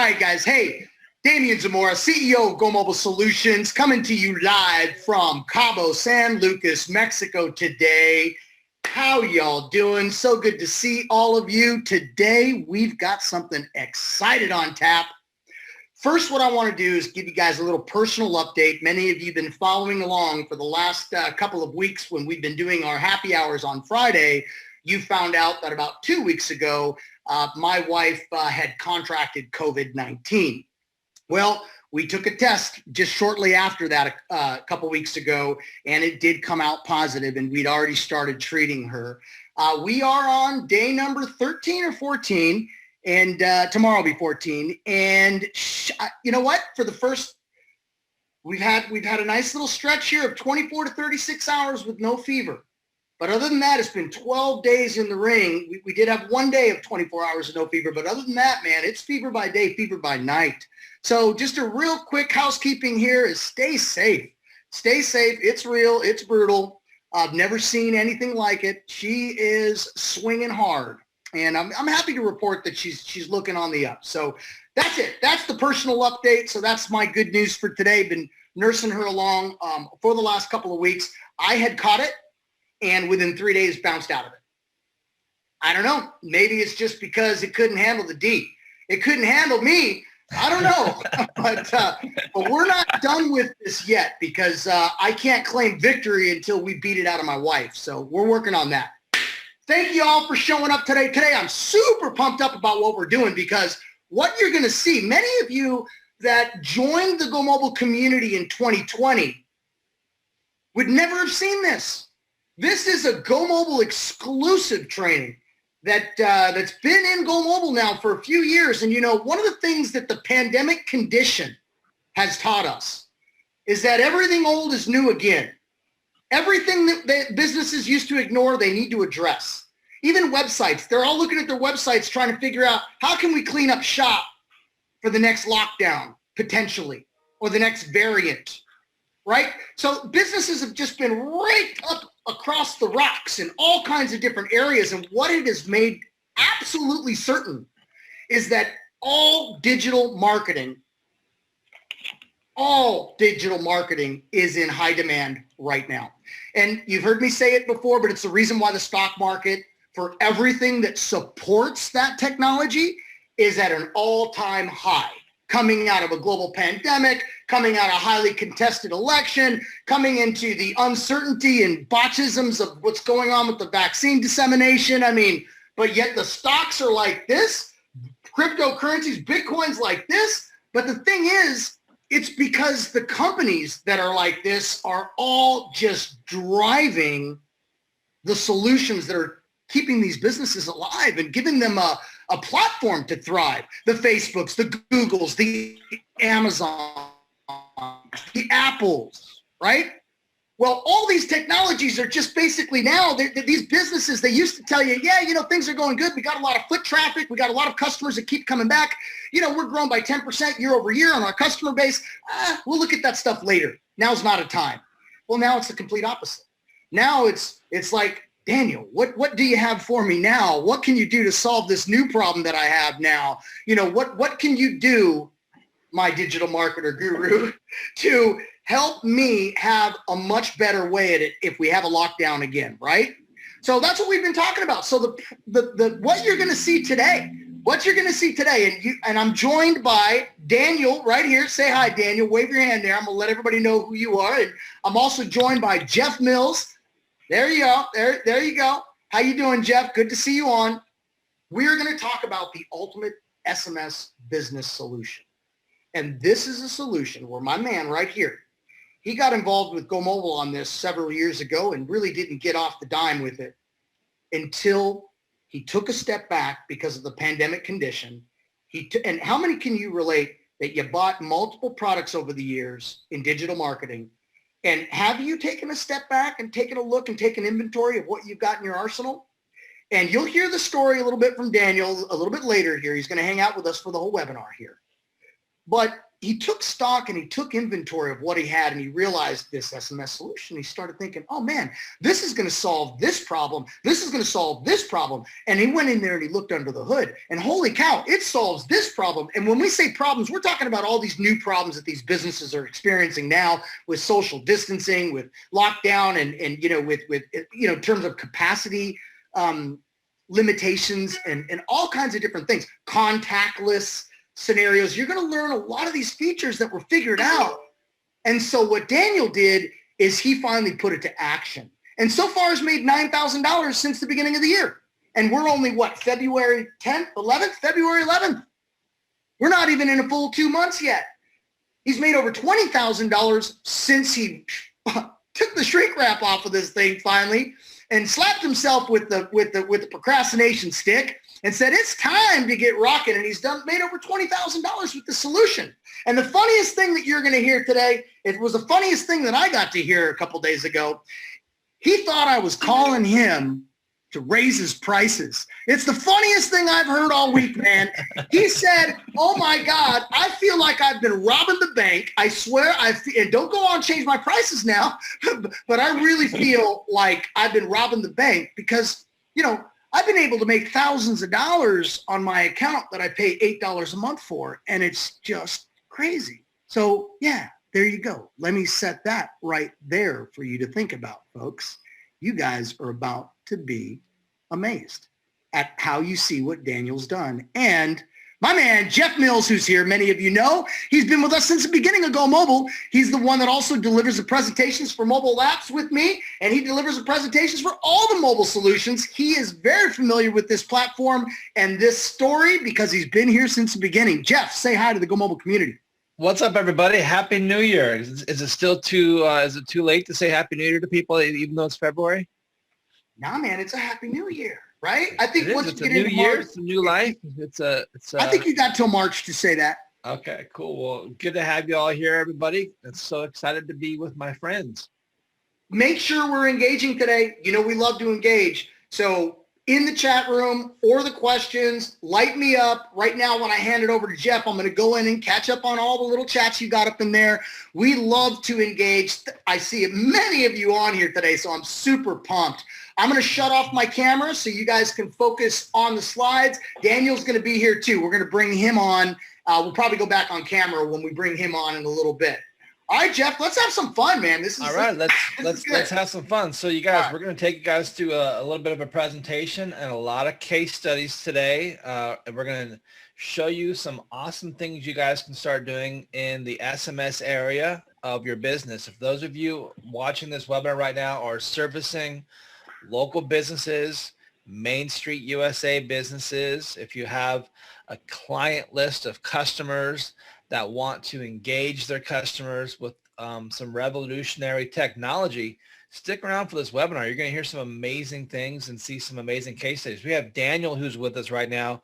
right, guys. Hey, Damian Zamora, CEO of Go Mobile Solutions, coming to you live from Cabo San Lucas, Mexico today. How y'all doing? So good to see all of you. Today, we've got something excited on tap. First, what I want to do is give you guys a little personal update. Many of you have been following along for the last couple of weeks when we've been doing our happy hours on Friday. You found out that about 2 weeks ago, my wife had contracted COVID-19. Well, we took a test just shortly after that a couple weeks ago, and it did come out positive, and we'd already started treating her. We are on day number 13 or 14, and tomorrow will be 14. And you know what? For the first, we've had a nice little stretch here of 24 to 36 hours with no fever. But other than that, it's been 12 days in the ring. We did have 1 day of 24 hours of no fever. But other than that, man, it's fever by day, fever by night. So just a real quick housekeeping here is stay safe. Stay safe. It's real. It's brutal. I've never seen anything like it. She is swinging hard. And I'm happy to report that she's looking on the up. So that's it. That's the personal update. So that's my good news for today. Been nursing her along for the last couple of weeks. I had caught it, and within 3 days bounced out of it. I don't know. Maybe it's just because it couldn't handle the D. It couldn't handle me. I don't know. but we're not done with this yet because I can't claim victory until we beat it out of my wife. So we're working on that. Thank you all for showing up today. Today I'm super pumped up about what we're doing because what you're going to see, many of you that joined the Go Mobile community in 2020 would never have seen this. This is a Go Mobile exclusive training that's been in Go Mobile now for a few years. And, you know, one of the things that the pandemic condition has taught us is that everything old is new again. Everything that businesses used to ignore, they need to address. Even websites, they're all looking at their websites trying to figure out how can we clean up shop for the next lockdown, potentially, or the next variant, right? So businesses have just been raked up across the rocks in all kinds of different areas. And what it has made absolutely certain is that all digital marketing is in high demand right now. And you've heard me say it before, but it's the reason why the stock market for everything that supports that technology is at an all-time high. Coming out of a global pandemic, coming out of a highly contested election, coming into the uncertainty and botchisms of what's going on with the vaccine dissemination. I mean, but yet the stocks are like this, cryptocurrencies, Bitcoin's like this. But the thing is, it's because the companies that are like this are all just driving the solutions that are keeping these businesses alive and giving them a platform to thrive. The Facebooks, the Googles, the Amazon, the Apples, right? Well, all these technologies are just basically now, these businesses, they used to tell you, yeah, you know, things are going good. We got a lot of foot traffic. We got a lot of customers that keep coming back. You know, we're growing by 10% year over year on our customer base. We'll look at that stuff later. Now's not a time. Well, now it's the complete opposite. Now it's like, Daniel, what do you have for me now? What can you do to solve this new problem that I have now? You know, what can you do, my digital marketer guru, to help me have a much better way at it if we have a lockdown again, right? So that's what we've been talking about. So the what you're going to see today, and I'm joined by Daniel right here. Say hi, Daniel. Wave your hand there. I'm going to let everybody know who you are. And I'm also joined by Jeff Mills. There you go. There you go. How you doing, Jeff? Good to see you on. We're going to talk about the ultimate SMS business solution. And this is a solution where my man right here, he got involved with Go Mobile on this several years ago and really didn't get off the dime with it until he took a step back because of the pandemic condition. And how many can you relate that you bought multiple products over the years in digital marketing? And have you taken a step back and taken a look and taken inventory of what you've got in your arsenal? And you'll hear the story a little bit from Daniel a little bit later here. He's going to hang out with us for the whole webinar here. But he took stock and he took inventory of what he had, and he realized this SMS solution. He started thinking, oh man, this is going to solve this problem. This is going to solve this problem. And he went in there and he looked under the hood, and holy cow, it solves this problem. And when we say problems, we're talking about all these new problems that these businesses are experiencing now with social distancing, with lockdown, and with in terms of capacity limitations and all kinds of different things, contactless scenarios. You're going to learn a lot of these features that were figured out. And so what Daniel did is he finally put it to action. And so far has made $9,000 since the beginning of the year. And we're only, February 10th, 11th, February 11th. We're not even in a full 2 months yet. He's made over $20,000 since he took the shrink wrap off of this thing finally and slapped himself with the procrastination stick and said, it's time to get rocking. And he's made over $20,000 with the solution. And the funniest thing that you're going to hear today, it was the funniest thing that I got to hear a couple days ago. He thought I was calling him to raise his prices. It's the funniest thing I've heard all week, man. He said, oh my God, I feel like I've been robbing the bank. I swear, and don't go on change my prices now, but I really feel like I've been robbing the bank because, I've been able to make thousands of dollars on my account that I pay $8 a month for, and it's just crazy. So yeah, there you go. Let me set that right there for you to think about, folks. You guys are about to be amazed at how you see what Daniel's done. And my man, Jeff Mills, who's here, many of you know, he's been with us since the beginning of Go Mobile. He's the one that also delivers the presentations for mobile apps with me, and he delivers the presentations for all the mobile solutions. He is very familiar with this platform and this story because he's been here since the beginning. Jeff, say hi to the Go Mobile community. What's up, everybody? Happy New Year. Is it still is it too late to say Happy New Year to people, even though it's February? Nah, man, it's a Happy New Year. Right? I think once it's you a get new into year, March, it's a new life. I think you got till March to say that. Okay, cool. Well, good to have you all here, everybody. I'm so excited to be with my friends. Make sure we're engaging today. We love to engage. So in the chat room or the questions, light me up. Right now, when I hand it over to Jeff, I'm going to go in and catch up on all the little chats you got up in there. We love to engage. I see many of you on here today, so I'm super pumped. I'm going to shut off my camera so you guys can focus on the slides. Daniel's going to be here too. We're going to bring him on. We'll probably go back on camera when we bring him on in a little bit. All right, Jeff, let's have some fun, man. All right, let's have some fun. So you guys, we're going to take you guys through a little bit of a presentation and a lot of case studies today. And we're going to show you some awesome things you guys can start doing in the SMS area of your business. If those of you watching this webinar right now are servicing local businesses, Main Street USA businesses, if you have a client list of customers that want to engage their customers with some revolutionary technology, stick around for this webinar. You're going to hear some amazing things and see some amazing case studies. We have Daniel who's with us right now.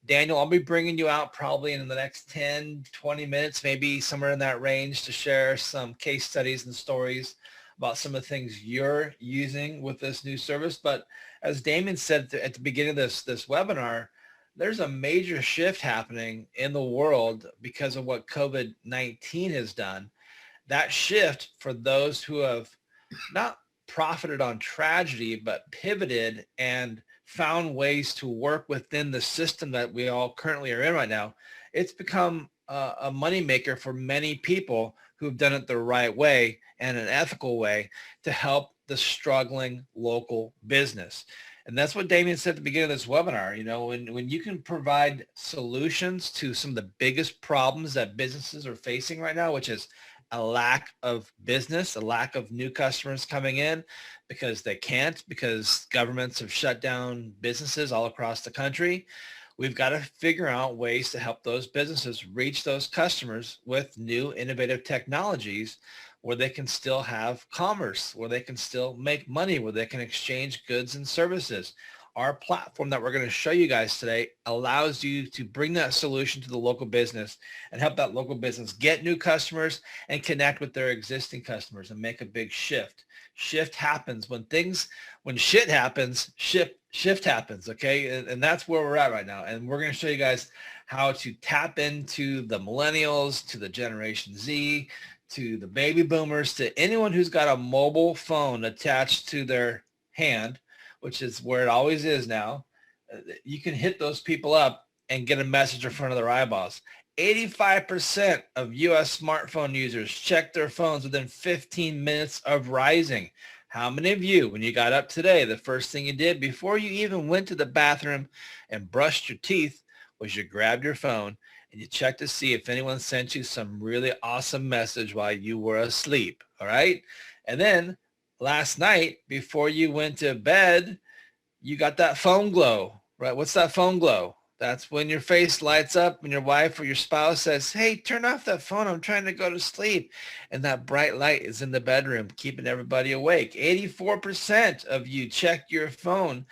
Daniel, I'll be bringing you out probably in the next 10, 20 minutes, maybe somewhere in that range, to share some case studies and stories about some of the things you're using with this new service. But as Damien said at the beginning of this webinar, there's a major shift happening in the world because of what COVID-19 has done. That shift, for those who have not profited on tragedy, but pivoted and found ways to work within the system that we all currently are in right now, it's become a moneymaker for many people who've done it the right way and an ethical way to help the struggling local business. And that's what Damien said at the beginning of this webinar. When you can provide solutions to some of the biggest problems that businesses are facing right now, which is a lack of business, a lack of new customers coming in because governments have shut down businesses all across the country. We've got to figure out ways to help those businesses reach those customers with new innovative technologies where they can still have commerce, where they can still make money, where they can exchange goods and services. Our platform that we're going to show you guys today allows you to bring that solution to the local business and help that local business get new customers and connect with their existing customers and make a big shift. Shift happens when shit happens, shift shift happens, okay? And that's where we're at right now. And we're going to show you guys how to tap into the millennials, to the Generation Z, to the baby boomers, to anyone who's got a mobile phone attached to their hand, which is where it always is now. You can hit those people up and get a message in front of their eyeballs. 85% of U.S. smartphone users check their phones within 15 minutes of rising. How many of you, when you got up today, the first thing you did before you even went to the bathroom and brushed your teeth was you grabbed your phone and you checked to see if anyone sent you some really awesome message while you were asleep, all right? And then last night, before you went to bed, you got that phone glow, right? What's that phone glow? That's when your face lights up and your wife or your spouse says, hey, turn off that phone. I'm trying to go to sleep. And that bright light is in the bedroom, keeping everybody awake. 84% of you check your phone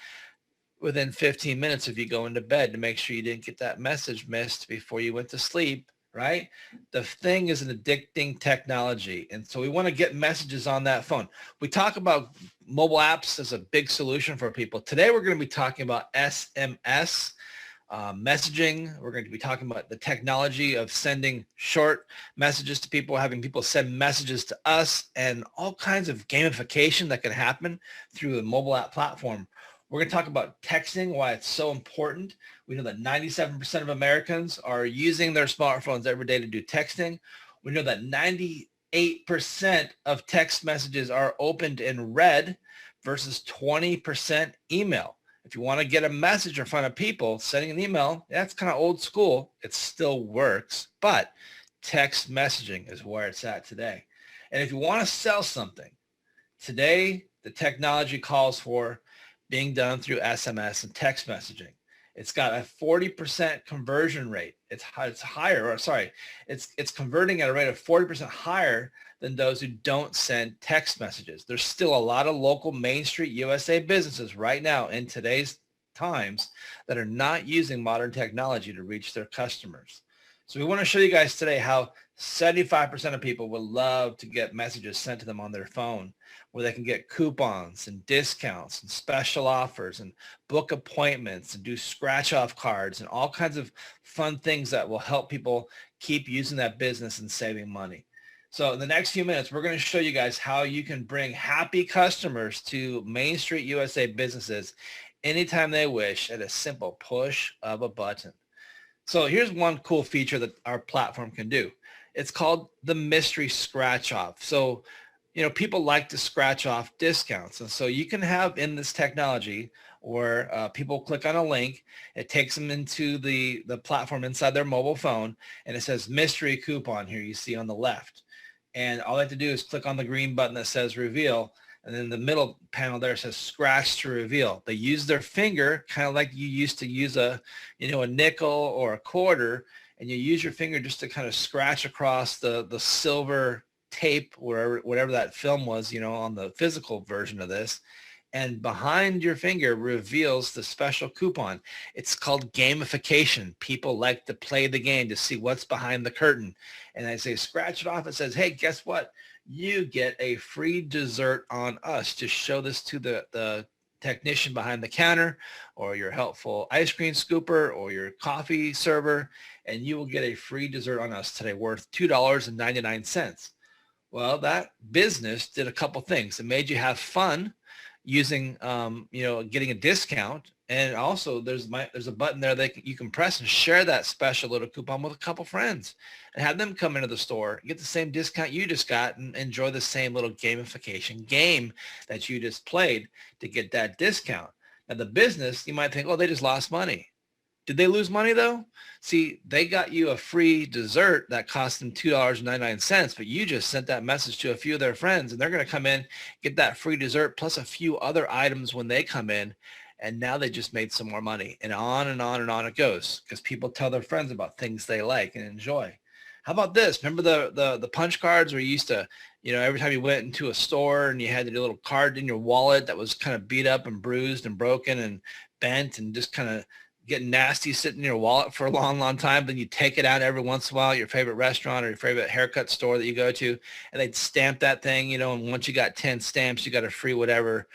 within 15 minutes of you going to bed to make sure you didn't get that message missed before you went to sleep, right? The thing is an addicting technology. And so we want to get messages on that phone. We talk about mobile apps as a big solution for people. Today, we're going to be talking about SMS messaging. We're going to be talking about the technology of sending short messages to people, having people send messages to us, and all kinds of gamification that can happen through the mobile app platform. We're going to talk about texting, why it's so important. We know that 97% of Americans are using their smartphones every day to do texting. We know that 98% of text messages are opened in read versus 20% email. If you want to get a message in front of people, sending an email, that's kind of old school. It still works, but text messaging is where it's at today. And if you want to sell something, today the technology calls for being done through SMS and text messaging. It's got a 40% conversion rate. It's converting at a rate of 40% higher than those who don't send text messages. There's still a lot of local Main Street USA businesses right now in today's times that are not using modern technology to reach their customers. So we want to show you guys today how 75% of people would love to get messages sent to them on their phone, where they can get coupons and discounts and special offers and book appointments and do scratch off cards and all kinds of fun things that will help people keep using that business and saving money. So in the next few minutes, we're going to show you guys how you can bring happy customers to Main Street USA businesses anytime they wish at a simple push of a button. So here's one cool feature that our platform can do. It's called the mystery scratch off. So, you know, people like to scratch off discounts. And so you can have in this technology where people click on a link, it takes them into the platform inside their mobile phone, and it says mystery coupon here you see on the left. And all they have to do is click on the green button that says reveal. And then the middle panel there says scratch to reveal. They use their finger, kind of like you used to use a nickel or a quarter, and you use your finger just to kind of scratch across the silver tape, whatever that film was, on the physical version of this. And behind your finger reveals the special coupon. It's called gamification. People like to play the game to see what's behind the curtain. And I say, scratch it off. It says, hey, guess what? You get a free dessert on us. Just show this to the technician behind the counter or your helpful ice cream scooper or your coffee server, and you will get a free dessert on us today worth $2.99. Well, that business did a couple things. It made you have fun using, getting a discount. And also there's a button there that you can press and share that special little coupon with a couple friends and have them come into the store, get the same discount you just got, and enjoy the same little gamification game that you just played to get that discount. Now the business, you might think, oh, they just lost money. Did they lose money though? See, they got you a free dessert that cost them $2.99, but you just sent that message to a few of their friends, and they're going to come in, get that free dessert plus a few other items when they come in, and now they just made some more money. And on and on and on it goes, because people tell their friends about things they like and enjoy. How about this? Remember the punch cards where you used to, every time you went into a store and you had the little card in your wallet that was kind of beat up and bruised and broken and bent and just kind of get nasty sitting in your wallet for a long, long time, then you take it out every once in a while at your favorite restaurant or your favorite haircut store that you go to, and they'd stamp that thing, and once you got 10 stamps, you got a free whatever,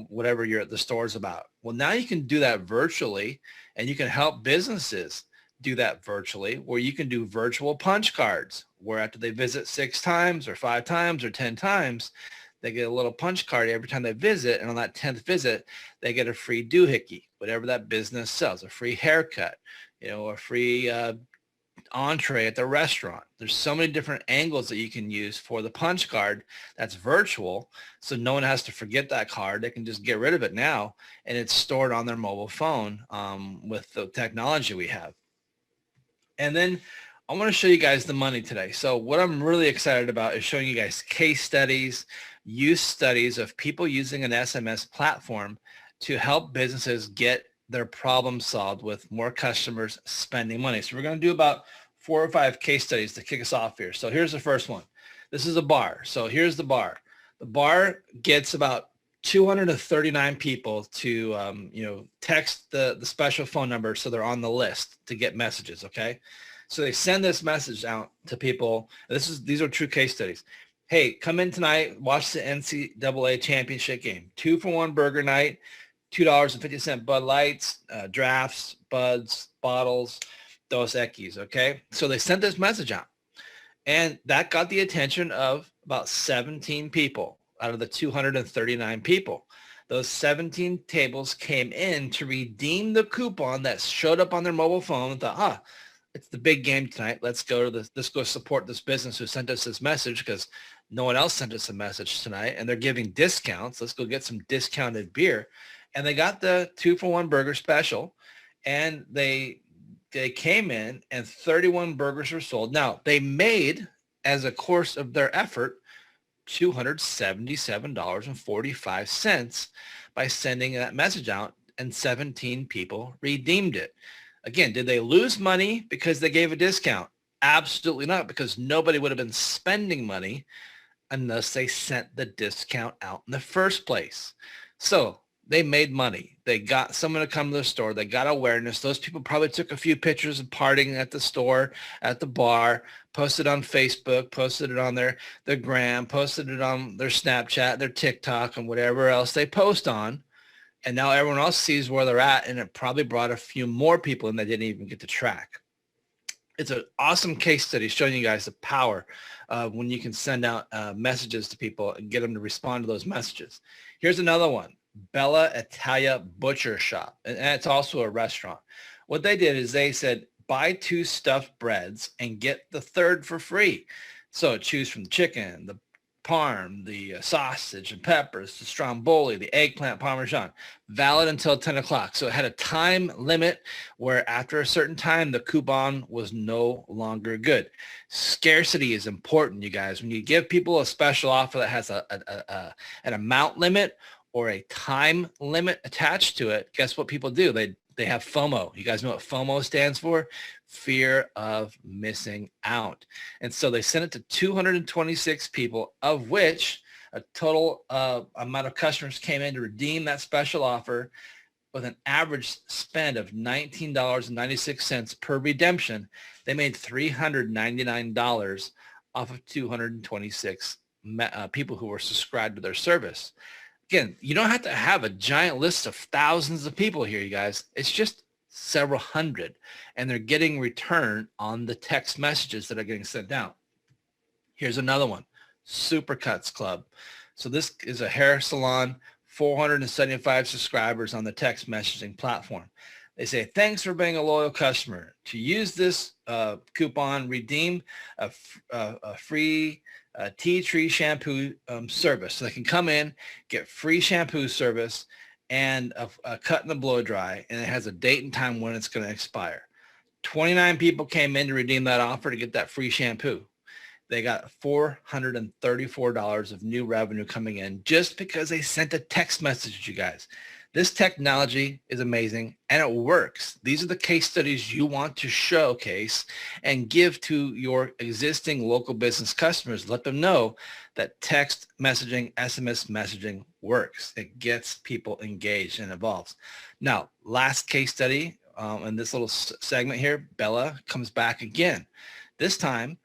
whatever the store's about. Well, now you can do that virtually, and you can help businesses do that virtually, where you can do virtual punch cards, where after they visit 6 times or 5 times or 10 times, they get a little punch card every time they visit, and on that 10th visit, they get a free doohickey, whatever that business sells, a free haircut, a free entree at the restaurant. There's so many different angles that you can use for the punch card that's virtual, so no one has to forget that card. They can just get rid of it now, and it's stored on their mobile phone with the technology we have. And then I want to show you guys the money today. So what I'm really excited about is showing you guys case studies, use studies of people using an SMS platform to help businesses get their problem solved with more customers spending money. So we're going to do about 4 or 5 case studies to kick us off here. So here's the first one. This is a bar. So here's the bar. The bar gets about 239 people to, text the special phone number so they're on the list to get messages, okay? So they send this message out to people. These are true case studies. Hey, come in tonight, watch the NCAA championship game. 2-for-1 burger night, $2.50 Bud Lights, drafts, buds, bottles, Dos Equis, okay? So they sent this message out, and that got the attention of about 17 people out of the 239 people. Those 17 tables came in to redeem the coupon that showed up on their mobile phone and thought, it's the big game tonight. Let's go support this business who sent us this message because no one else sent us a message tonight, and they're giving discounts. Let's go get some discounted beer. And they got the 2-for-1 burger special, and they came in and 31 burgers were sold. Now, they made, as a course of their effort, $277.45 by sending that message out, and 17 people redeemed it. Again, did they lose money because they gave a discount? Absolutely not, because nobody would have been spending money unless they sent the discount out in the first place. So they made money. They got someone to come to the store. They got awareness. Those people probably took a few pictures of partying at the store, at the bar, posted on Facebook, posted it on their gram, posted it on their Snapchat, their TikTok, and whatever else they post on. And now everyone else sees where they're at, and it probably brought a few more people in that didn't even get to track. It's an awesome case study showing you guys the power of when you can send out messages to people and get them to respond to those messages. Here's another one, Bella Italia Butcher Shop, and it's also a restaurant. What they did is they said, buy 2 stuffed breads and get the 3rd for free. So choose from the chicken, the parm, the sausage and peppers, the stromboli, the eggplant parmesan, valid until 10 o'clock. So it had a time limit where after a certain time, the coupon was no longer good. Scarcity is important, you guys. When you give people a special offer that has an amount limit or a time limit attached to it, guess what people do? They have FOMO. You guys know what FOMO stands for? Fear of missing out. And so they sent it to 226 people, of which a total amount of customers came in to redeem that special offer with an average spend of $19.96 per redemption. They made $399 off of 226 people who were subscribed to their service. Again, you don't have to have a giant list of thousands of people here, you guys. It's just several hundred, and they're getting return on the text messages that are getting sent out. Here's another one, Supercuts Club. So this is a hair salon, 475 subscribers on the text messaging platform. They say, thanks for being a loyal customer. To use this coupon, redeem a free tea tree shampoo service. So they can come in, get free shampoo service and a cut and a blow dry, and it has a date and time when it's going to expire. 29 people came in to redeem that offer to get that free shampoo. They got $434 of new revenue coming in just because they sent a text message to you guys. This technology is amazing, and it works. These are the case studies you want to showcase and give to your existing local business customers. Let them know that text messaging, SMS messaging works. It gets people engaged and involved. Now, last case study, in this little segment here, Bella comes back again. This time,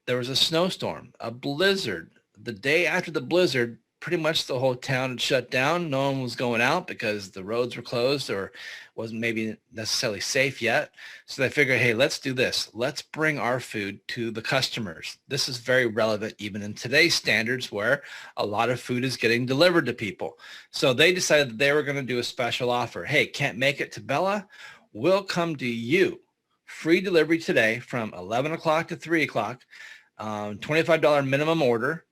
there was a snowstorm, a blizzard. The day after the blizzard, pretty much the whole town had shut down. No one was going out because the roads were closed or wasn't maybe necessarily safe yet. So they figured, hey, let's do this. Let's bring our food to the customers. This is very relevant even in today's standards where a lot of food is getting delivered to people. So they decided that they were going to do a special offer. Hey, can't make it to Bella? We'll come to you. Free delivery today from 11 o'clock to 3 o'clock, $25 minimum order,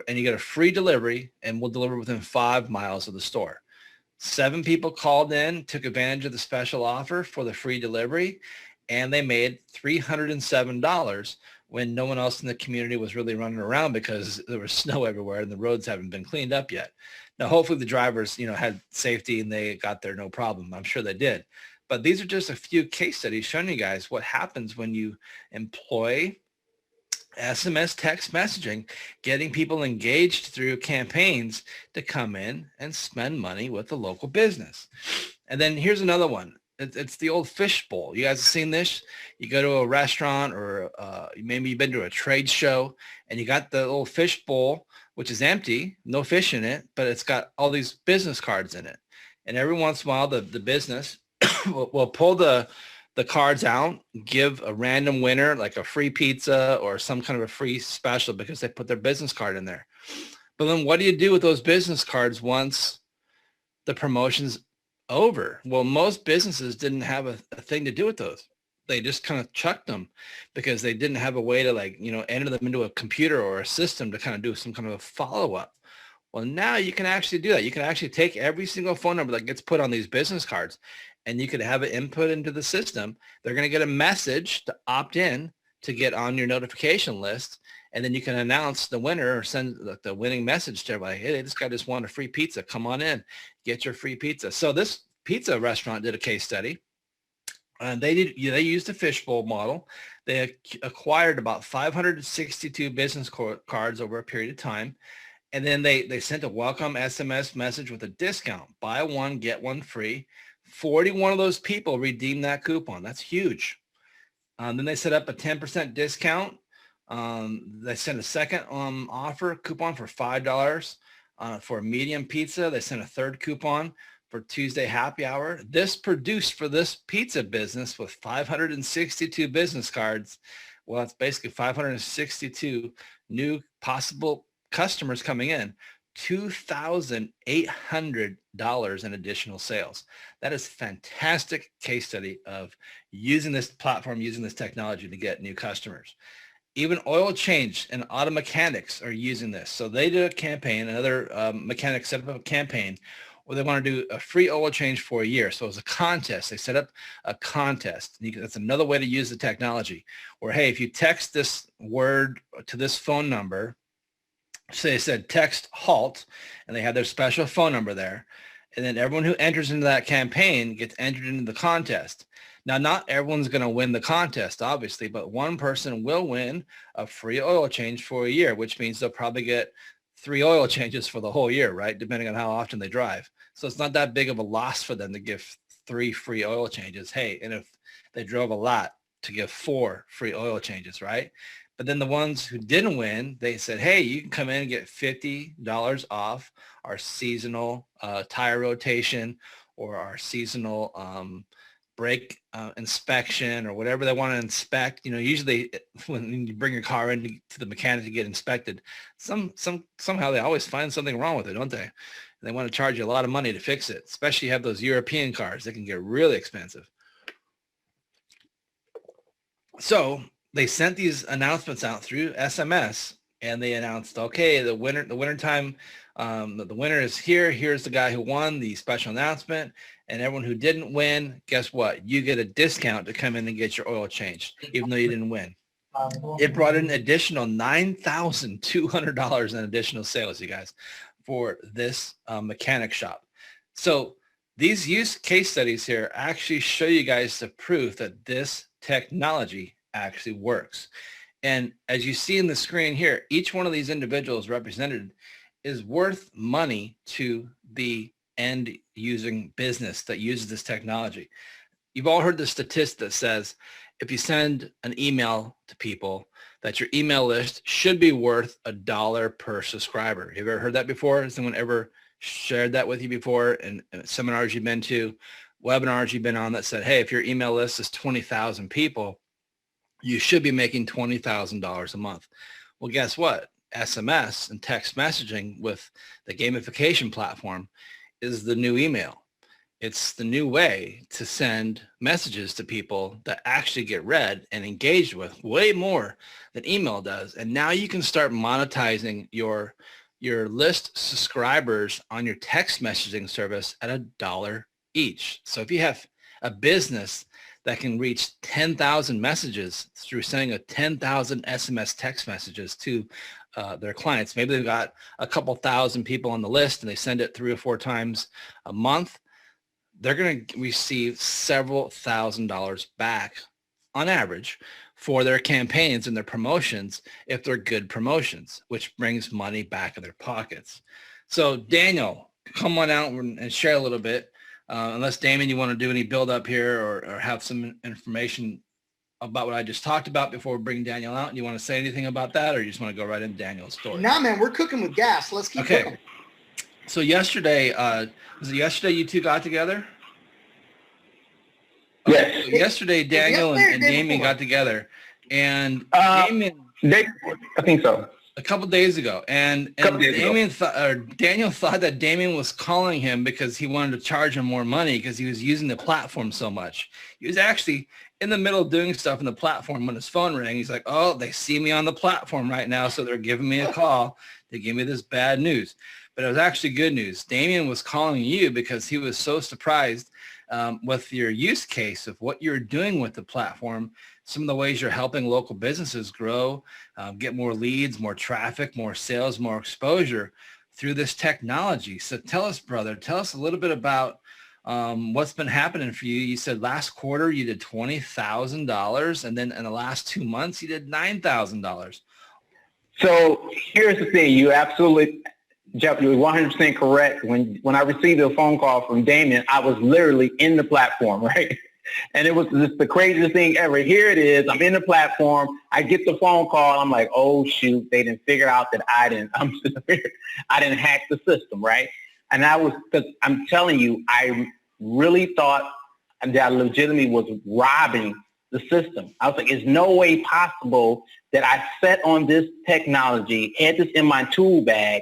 and you get a free delivery, and we'll deliver within 5 miles of the store. 7 people called in, took advantage of the special offer for the free delivery, and they made $307 when no one else in the community was really running around because there was snow everywhere and the roads haven't been cleaned up yet. Now, hopefully the drivers, had safety and they got there no problem. I'm sure they did. But these are just a few case studies showing you guys what happens when you employ SMS text messaging, getting people engaged through campaigns to come in and spend money with the local business. And then here's another one. It's the old fish bowl. You guys have seen this? You go to a restaurant or maybe you've been to a trade show and you got the little fish bowl, which is empty, no fish in it, but it's got all these business cards in it. And every once in a while, the business will pull the cards out, give a random winner like a free pizza or some kind of a free special because they put their business card in there. But then what do you do with those business cards once the promotion's over? Well, most businesses didn't have a thing to do with those. They just kind of chucked them because they didn't have a way to enter them into a computer or a system to kind of do some kind of a follow-up. Well, now you can actually do that. You can actually take every single phone number that gets put on these business cards and you could have it input into the system. They're going to get a message to opt in to get on your notification list. And then you can announce the winner or send the winning message to everybody. Hey, this guy just won a free pizza. Come on in, get your free pizza. So this pizza restaurant did a case study. And they used the fishbowl model. They acquired about 562 business cards over a period of time. And then they sent a welcome SMS message with a discount. Buy one, get one free. 41 of those people redeemed that coupon. That's huge. Then they set up a 10% discount. They sent a second offer coupon for $5 for a medium pizza. They sent a third coupon for Tuesday happy hour. This produced for this pizza business with 562 business cards. Well, it's basically 562 new possible customers coming in. $2,800 in additional sales. That is fantastic case study of using this platform, using this technology to get new customers. Even oil change and auto mechanics are using this. So they did a campaign, another mechanic set up a campaign where they want to do a free oil change for a year. So it was a contest. They set up a contest. That's another way to use the technology where, hey, if you text this word to this phone number, so they said text HALT, and they had their special phone number there. And then everyone who enters into that campaign gets entered into the contest. Now, not everyone's going to win the contest, obviously, but one person will win a free oil change for a year, which means they'll probably get 3 oil changes for the whole year, right? Depending on how often they drive. So it's not that big of a loss for them to give 3 free oil changes. Hey, and if they drove a lot, to give 4 free oil changes, right? But then the ones who didn't win, they said, hey, you can come in and get $50 off our seasonal tire rotation or our seasonal brake inspection or whatever they want to inspect. Usually when you bring your car in to the mechanic to get inspected, somehow they always find something wrong with it, don't they? And they want to charge you a lot of money to fix it, especially you have those European cars. They can get really expensive. So they sent these announcements out through SMS, and they announced, okay, the winner time, the winner is here. Here's the guy who won the special announcement, and everyone who didn't win, guess what? You get a discount to come in and get your oil changed, even though you didn't win. It brought in an additional $9,200 in additional sales, you guys, for this mechanic shop. So these use case studies here actually show you guys the proof that this technology actually works. And as you see in the screen here, each one of these individuals represented is worth money to the end using business that uses this technology. you've all heard the statistic that says if you send an email to people, that your email list should be worth $1 per subscriber. Have you ever heard that before? Has someone ever shared that with you before in seminars you've been to, webinars you've been on that said, hey, if your email list is 20,000 people, you should be making $20,000 a month. Well, guess what? SMS and text messaging with the gamification platform is the new email. It's the new way to send messages to people that actually get read and engaged with way more than email does. And now you can start monetizing your list subscribers on your text messaging service at $1 each. So if you have a business that can reach 10,000 messages through sending 10,000 SMS text messages to their clients, maybe they've got a couple thousand people on the list and they send it 3 or 4 times a month, they're going to receive several $1,000s back on average for their campaigns and their promotions if they're good promotions, which brings money back in their pockets. So Daniel, come on out and share a little bit. Unless Damien, you want to do any build up here or have some information about what I just talked about before we bring Daniel out. And you want to say anything about that, or you just want to go right into Daniel's story? Nah, man, we're cooking with gas. Let's keep cooking. So yesterday, was it yesterday you two got together? Yes. So yesterday, Daniel and Damien got together, and Damien, I think so. a couple days ago, and Daniel thought that Damien was calling him because he wanted to charge him more money because he was using the platform so much. He was actually in the middle of doing stuff in the platform when his phone rang. He's like, oh, they see me on the platform right now, so they're giving me a call. They gave me this bad news. But it was actually good news. Damien was calling you because he was so surprised with your use case of what you're doing with the platform, some of the ways you're helping local businesses grow, get more leads, more traffic, more sales, more exposure through this technology. So tell us, brother, tell us a little bit about what's been happening for you. You said last quarter you did $20,000, and then in the last 2 months you did $9,000. So here's the thing. You absolutely, Jeff, you're 100% correct. When I received a phone call from Damien, I was literally in the platform, right? And it was just the craziest thing ever. Here it is. I'm in the platform. I get the phone call. I'm like, oh, shoot. They didn't figure out that I didn't hack the system, right? And because I'm telling you, I really thought that I legitimately was robbing the system. I was like, there's no way possible that I sat on this technology, had this in my tool bag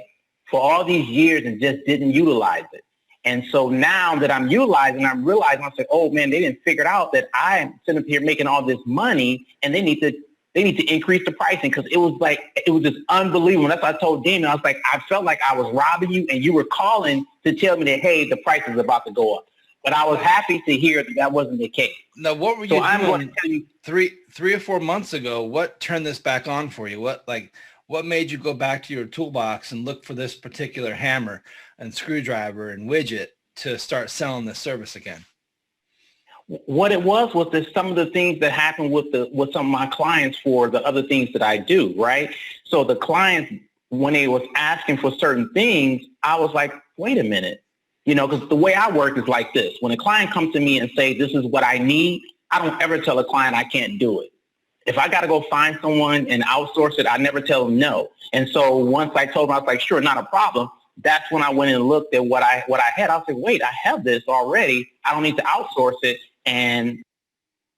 for all these years and just didn't utilize it. And so now that I'm utilizing, I'm realizing, I was like, oh man, they didn't figure out that I'm sitting up here making all this money, and they need to increase the pricing, because it was just unbelievable. That's what I told Damien. I was like, I felt like I was robbing you, and you were calling to tell me that, hey, the price is about to go up. But I was happy to hear that wasn't the case. Now, what were you doing? I'm going to tell you, three or 4 months ago? What turned this back on for you? What made you go back to your toolbox and look for this particular hammer and screwdriver and widget to start selling this service again? What it was that some of the things that happened with some of my clients for the other things that I do, right? So the clients, when they was asking for certain things, I was like, wait a minute. Because the way I work is like this. When a client comes to me and say, this is what I need, I don't ever tell a client I can't do it. If I got to go find someone and outsource it, I never tell them no. And so once I told them, I was like, sure, not a problem. That's when I went and looked at what I had. I was like, wait, I have this already. I don't need to outsource it. And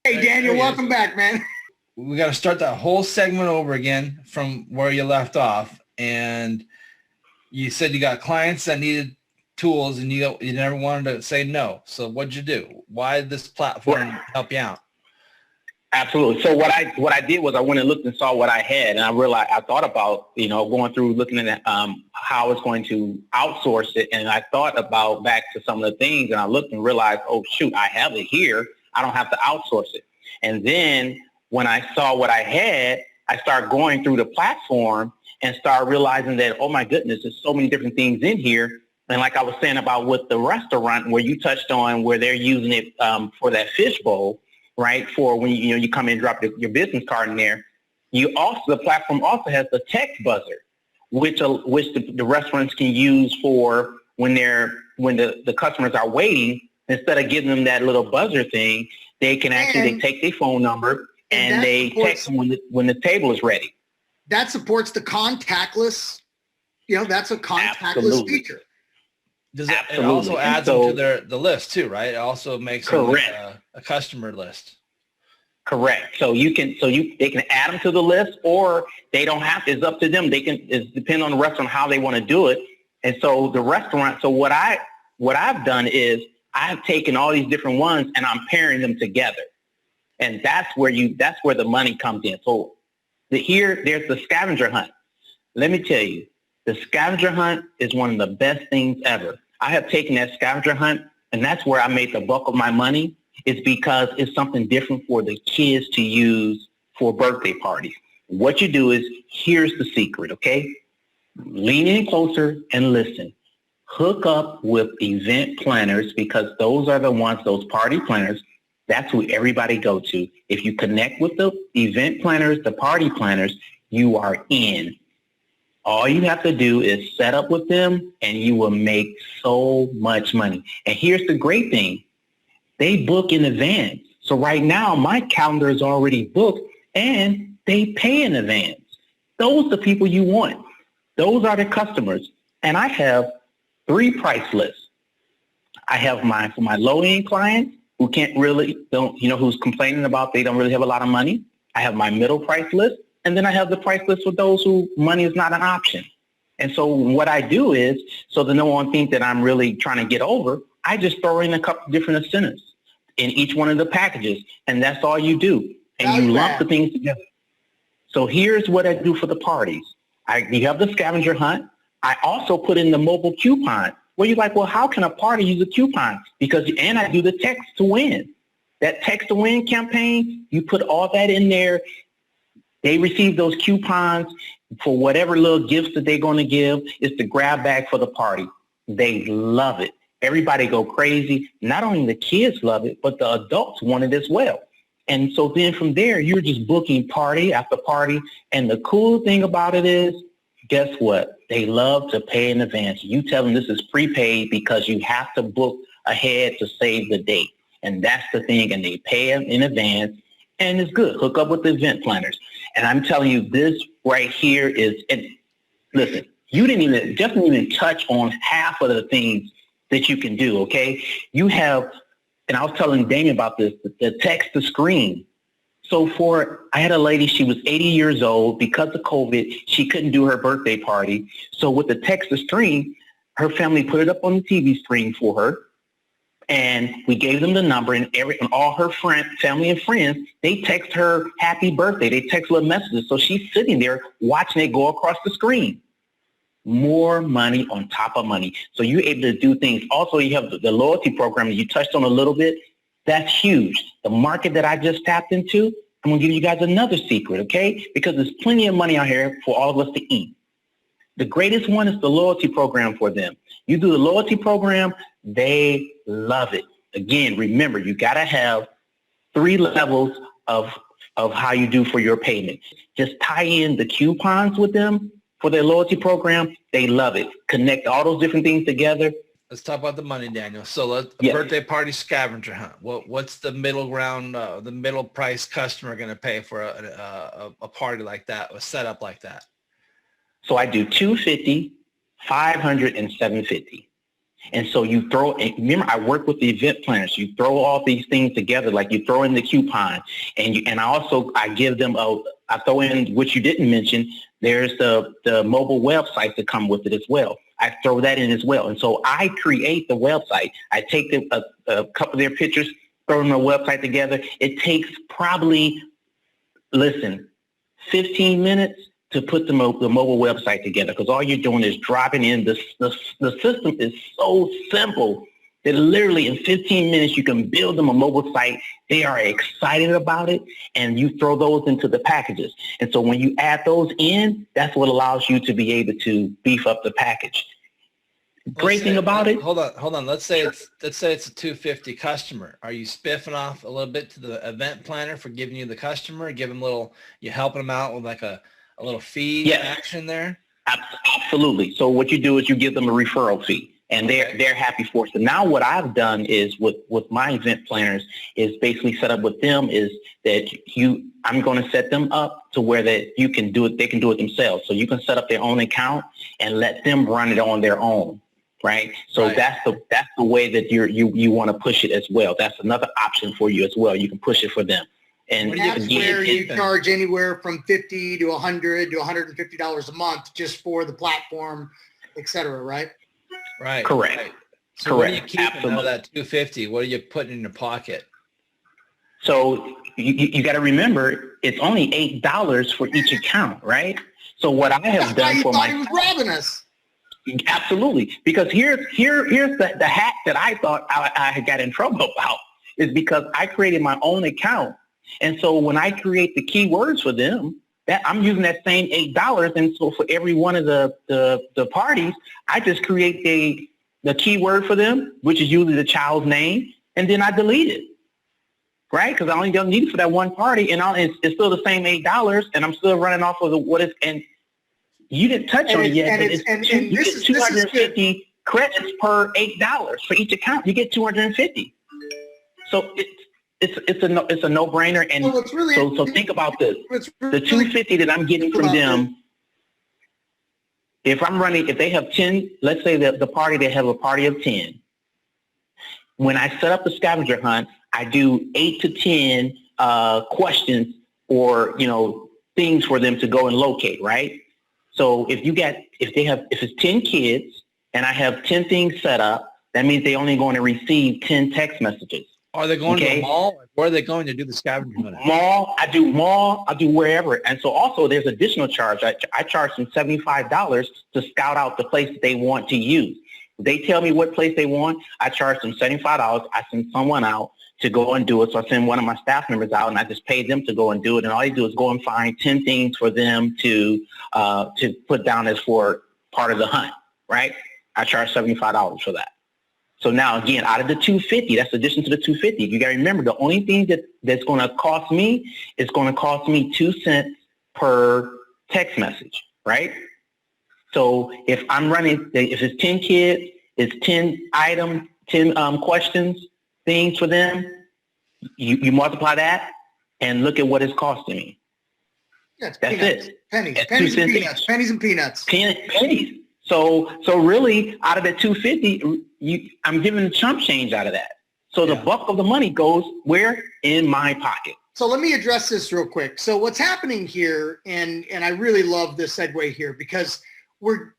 hey, Daniel, welcome back, man. We got to start that whole segment over again from where you left off. And you said you got clients that needed tools, and you never wanted to say no. So what'd you do? Why did this platform help you out? Absolutely. So what I did was I went and looked and saw what I had, and I realized, I thought about, going through looking at how I was going to outsource it. And I thought about back to some of the things, and I looked and realized, oh shoot, I have it here. I don't have to outsource it. And then when I saw what I had, I started going through the platform and started realizing that, oh my goodness, there's so many different things in here. And like I was saying about with the restaurant where you touched on, where they're using it for that fishbowl, right? For when you come in and drop your business card in there. The platform also has the text buzzer, which the restaurants can use for when the customers are waiting. Instead of giving them that little buzzer thing, They can actually, they take their phone number and they text them when the table is ready. That supports the contactless, that's a contactless Absolutely. feature. Does it also adds them to the list too, right? It also makes them like a customer list. Correct. So they can add them to the list, or they don't have to. It's up to them. It's depend on the restaurant how they want to do it. And so the restaurant. So what I've done is I've taken all these different ones and I'm pairing them together, and that's where the money comes in. So there's the scavenger hunt. Let me tell you, the scavenger hunt is one of the best things ever. I have taken that scavenger hunt, and that's where I made the bulk of my money. It's because it's something different for the kids to use for birthday parties. What you do is, here's the secret, okay? Lean in closer and listen. Hook up with event planners, because those are the ones, those party planners, that's who everybody go to. If you connect with the event planners, the party planners, you are in. All you have to do is set up with them and you will make so much money. And here's the great thing. They book in advance. So right now, my calendar is already booked and they pay in advance. Those are the people you want. Those are the customers. And I have 3 price lists. I have for my low-end clients who who's complaining about they don't really have a lot of money. I have my middle price list. And then I have the price list for those who money is not an option. And so what I do is, so that no one thinks that I'm really trying to get over, I just throw in a couple different incentives in each one of the packages. And that's all you do. And you lump the things together. So here's what I do for the parties. You have the scavenger hunt. I also put in the mobile coupon, where you're like, well, how can a party use a coupon? And I do the text to win. That text to win campaign, you put all that in there. They receive those coupons for whatever little gifts that they're going to give. It's the grab bag for the party. They love it. Everybody go crazy. Not only the kids love it, but the adults want it as well. And so then from there, you're just booking party after party. And the cool thing about it is, guess what? They love to pay in advance. You tell them this is prepaid because you have to book ahead to save the date. And that's the thing. And they pay them in advance. And it's good. Hook up with the event planners. And I'm telling you, this right here is, and listen, Jeff didn't even touch on half of the things that you can do, okay? You have, and I was telling Damien about this, the text to screen. So I had a lady, she was 80 years old. Because of COVID, she couldn't do her birthday party. So with the text to screen, her family put it up on the TV screen for her. And we gave them the number, and all her family and friends, they text her happy birthday. They text little messages. So she's sitting there watching it go across the screen. More money on top of money. So you're able to do things. Also, you have the loyalty program that you touched on a little bit. That's huge. The market that I just tapped into, I'm going to give you guys another secret, okay? Because there's plenty of money out here for all of us to eat. The greatest one is the loyalty program for them. You do the loyalty program, they love it. Again, remember, you got to have 3 levels of how you do for your payments. Just tie in the coupons with them for their loyalty program. They love it. Connect all those different things together. Let's talk about the money, Daniel. So birthday party scavenger hunt. What's the middle ground, the middle price customer going to pay for a party like that, a setup like that? So I do $250, $500, and $750. And so you remember, I work with the event planners. You throw all these things together, like you throw in the coupon, and I give them I throw in, which you didn't mention, there's the mobile website that come with it as well. I throw that in as well. And so I create the website. I take a couple of their pictures, throw them on the website together. It takes probably, 15 minutes to put the mobile website together, because all you're doing is dropping in. The system is so simple that literally in 15 minutes you can build them a mobile site. They are excited about it, and you throw those into the packages. And so when you add those in, that's what allows you to be able to beef up the package. Great thing about it. Hold on. Let's say it's a $250 customer. Are you spiffing off a little bit to the event planner for giving you the customer? Give them you helping them out with like a little fee action there? Absolutely. So what you do is you give them a referral fee. and they're happy for it. So now what I've done is with my event planners is basically set up with them is that I'm going to set them up to where that you can do it. They can do it themselves. So you can set up their own account and let them run it on their own. Right. So that's the way that you want to push it as well. That's another option for you as well. You can push it for them. And that's where you charge anywhere from $50 to $100 to $150 a month just for the platform, et cetera, right? Right. Correct. Right. So what are you keeping out of that $250? What are you putting in your pocket? So you got to remember, it's only $8 for each account, right? So what I have done for my... He was robbing us. Absolutely. Because here's the hack that I thought I got in trouble about is because I created my own account. And so when I create the keywords for them, that I'm using that same $8. And so for every one of the parties, I just create the keyword for them, which is usually the child's name, and then I delete it. Right? Because I only don't need it for that one party, and it's still the same $8, and I'm still running off of and you didn't touch on it yet, but you get 250 credits per $8 for each account. You get 250. So it's a no-brainer, and so think about this: the 250 that I'm getting from them. If they have 10, let's say that the party, they have a party of 10. When I set up the scavenger hunt, I do 8 to 10 questions or, things for them to go and locate, right? So if it's 10 kids and I have 10 things set up, that means they're only going to receive 10 text messages. Are they going to a mall? Where are they going to do the scavenger hunt? I do wherever. And so also there's additional charge. I charge them $75 to scout out the place that they want to use. They tell me what place they want. I charge them $75. I send someone out to go and do it. So I send one of my staff members out and I just pay them to go and do it. And all they do is go and find 10 things for them to put down as for part of the hunt, right? I charge $75 for that. So now, again, out of the $250, that's addition to the $250. You got to remember, the only thing that's going to cost me is going to cost me 2 cents per text message, right? So if it's 10 kids, it's 10 items, 10 questions, things for them, you multiply that and look at what it's costing me. That's peanuts. It. Pennies and peanuts. Pennies and peanuts. Pennies. So really, out of that $250, I'm giving chump change out of that. So the bulk of the money goes where? In my pocket. So let me address this real quick. So what's happening here, and I really love this segue here because we're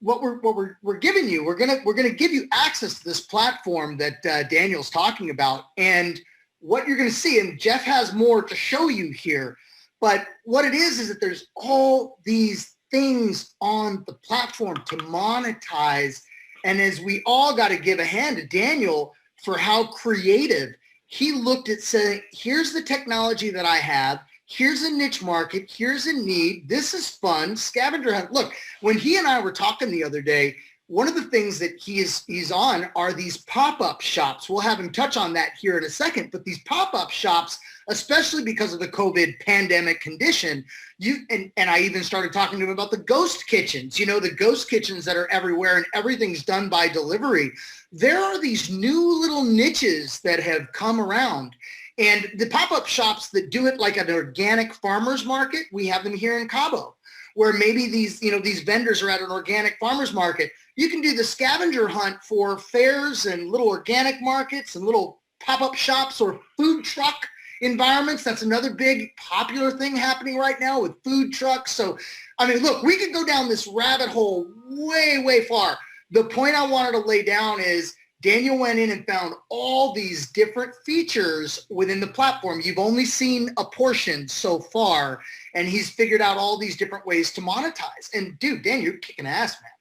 giving you, we're gonna give you access to this platform that Daniel's talking about, and what you're gonna see, and Jeff has more to show you here. But what it is that there's all these things on the platform to monetize. And as we all got to give a hand to Daniel for how creative he looked at saying, here's the technology that I have. Here's a niche market. Here's a need. This is fun. Scavenger hunt. Look, when he and I were talking the other day, one of the things that he's on are these pop-up shops. We'll have him touch on that here in a second. But these pop-up shops, especially because of the COVID pandemic condition, and I even started talking to him about the ghost kitchens, the ghost kitchens that are everywhere and everything's done by delivery. There are these new little niches that have come around. And the pop-up shops that do it like an organic farmer's market, we have them here in Cabo, where maybe these vendors are at an organic farmer's market. You can do the scavenger hunt for fairs and little organic markets and little pop-up shops or food truck environments. That's another big popular thing happening right now with food trucks. So, look, we could go down this rabbit hole way, way far. The point I wanted to lay down is Daniel went in and found all these different features within the platform. You've only seen a portion so far, and he's figured out all these different ways to monetize. And dude, Dan, you're kicking ass, man.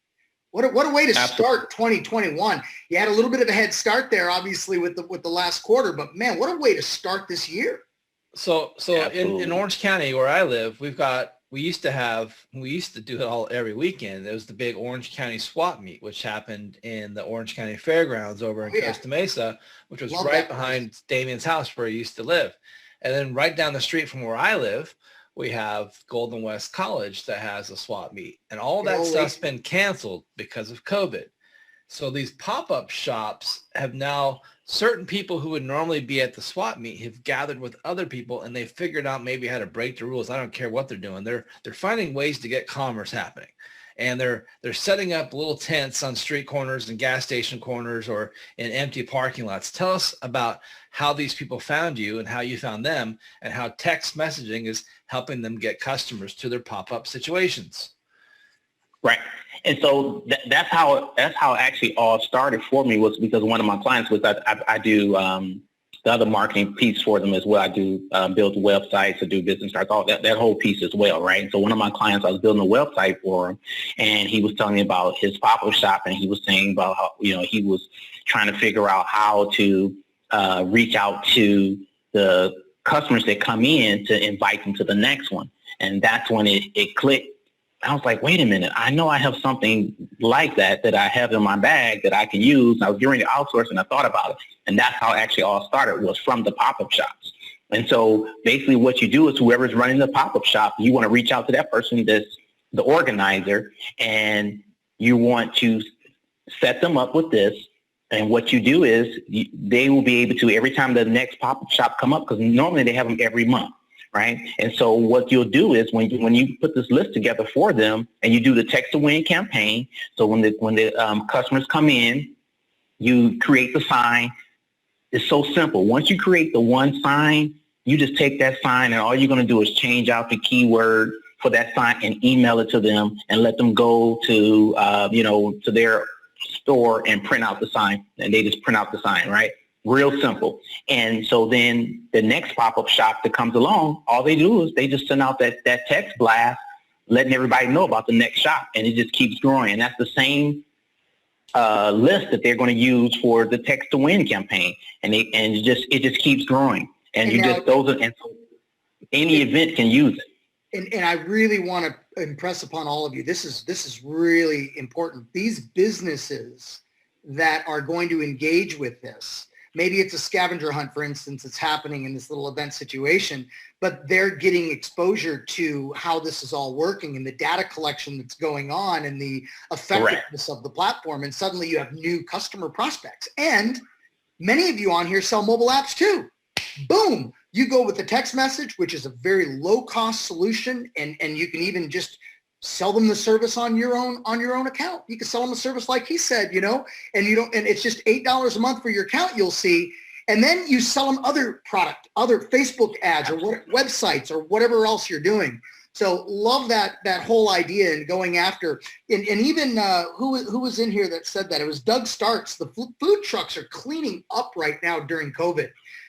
What a way to start 2021. You had a little bit of a head start there, obviously, with the last quarter, but man, what a way to start this year. So in Orange County where I live, we used to do it all every weekend. There was the big Orange County swap meet, which happened in the Orange County Fairgrounds over in Costa Mesa, which was right behind Damien's house where he used to live. And then right down the street from where I live, we have Golden West College that has a swap meet, and all that stuff's been canceled because of COVID. So these pop-up shops have now, certain people who would normally be at the swap meet have gathered with other people, and they figured out maybe how to break the rules. I don't care what they're doing. They're finding ways to get commerce happening. And they're setting up little tents on street corners and gas station corners or in empty parking lots. Tell us about how these people found you and how you found them, and how text messaging is helping them get customers to their pop-up situations. Right. And so that's how it actually all started for me, was because one of my clients was I do the other marketing piece for them as well. I do build websites, I do business cards, all that whole piece as well, right? So one of my clients, I was building a website for him, and he was telling me about his pop-up shop, and he was saying about how, he was trying to figure out how to reach out to the customers that come in to invite them to the next one. And that's when it clicked. I was like, wait a minute, I know I have something like that I have in my bag that I can use. I was during the outsource, and I thought about it. And that's how it actually all started, was from the pop-up shops. And so basically what you do is, whoever's running the pop-up shop, you want to reach out to that person that's the organizer, and you want to set them up with this. And what you do is they will be able to, every time the next pop-up shop come up, because normally they have them every month. Right. And so what you'll do is, when you put this list together for them, and you do the text to win campaign. So when the customers come in, you create the sign. It's so simple. Once you create the one sign, you just take that sign, and all you're going to do is change out the keyword for that sign and email it to them, and let them go to, to their store and print out the sign. And they just print out the sign. Right. Real simple. And so then the next pop-up shop that comes along, all they do is they just send out that text blast, letting everybody know about the next shop, and it just keeps growing. And that's the same list that they're going to use for the text to win campaign, and it just keeps growing. And so any event can use it. And I really want to impress upon all of you, this is really important. These businesses that are going to engage with this, maybe it's a scavenger hunt, for instance, it's happening in this little event situation, but they're getting exposure to how this is all working and the data collection that's going on and the effectiveness of the platform. And suddenly you have new customer prospects. And many of you on here sell mobile apps too. Boom. You go with the text message, which is a very low cost solution. And you can even just sell them the service on your own account. You can sell them the service like he said, and it's just $8 a month for your account, you'll see. And then you sell them other Facebook ads or websites or whatever else you're doing. So love that whole idea and going after, and even who was in here that said that? It was Doug Starks. The food trucks are cleaning up right now during COVID.